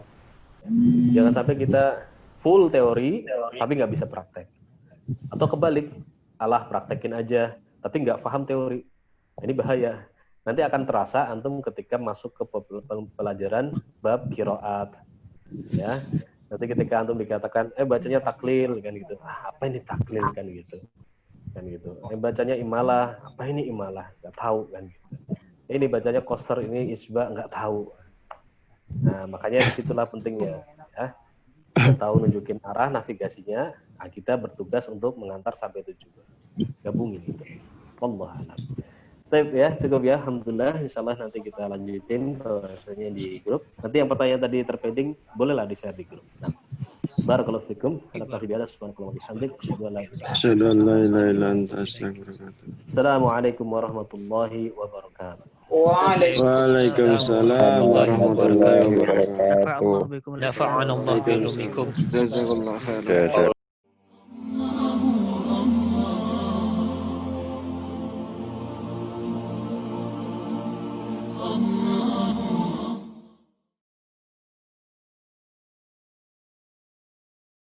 S2: Jangan sampai kita full teori tapi nggak bisa praktek. Atau kebalik, praktekin aja tapi nggak paham teori. Ini bahaya. Nanti akan terasa antum ketika masuk ke pelajaran bab qiraat. Ya. Nanti ketika antum dikatakan bacanya taklil kan gitu. Apa ini taklil kan gitu. Kan gitu. Bacanya imalah, apa ini imalah? Nggak tahu kan gitu. Ini bacanya qasr, ini isba, nggak tahu. Nah, makanya disitulah pentingnya, ya. Kita tahu nunjukin arah navigasinya, kita bertugas untuk mengantar sampai tujuan. Gabungin itu. Wallahu a'lam. Baik ya, cukup ya. Alhamdulillah. Insyaallah nanti kita lanjutin bahasanya di grup. Nanti yang pertanyaan tadi terpending, bolehlah di-share di grup. Nah, barakallahu fikum. Assalamualaikum warahmatullahi wabarakatuh.
S9: Waalaikumsalam warahmatullahi wabarakatuh.
S3: Nafa'anallahu bikum.
S9: Jazakallahu khairan.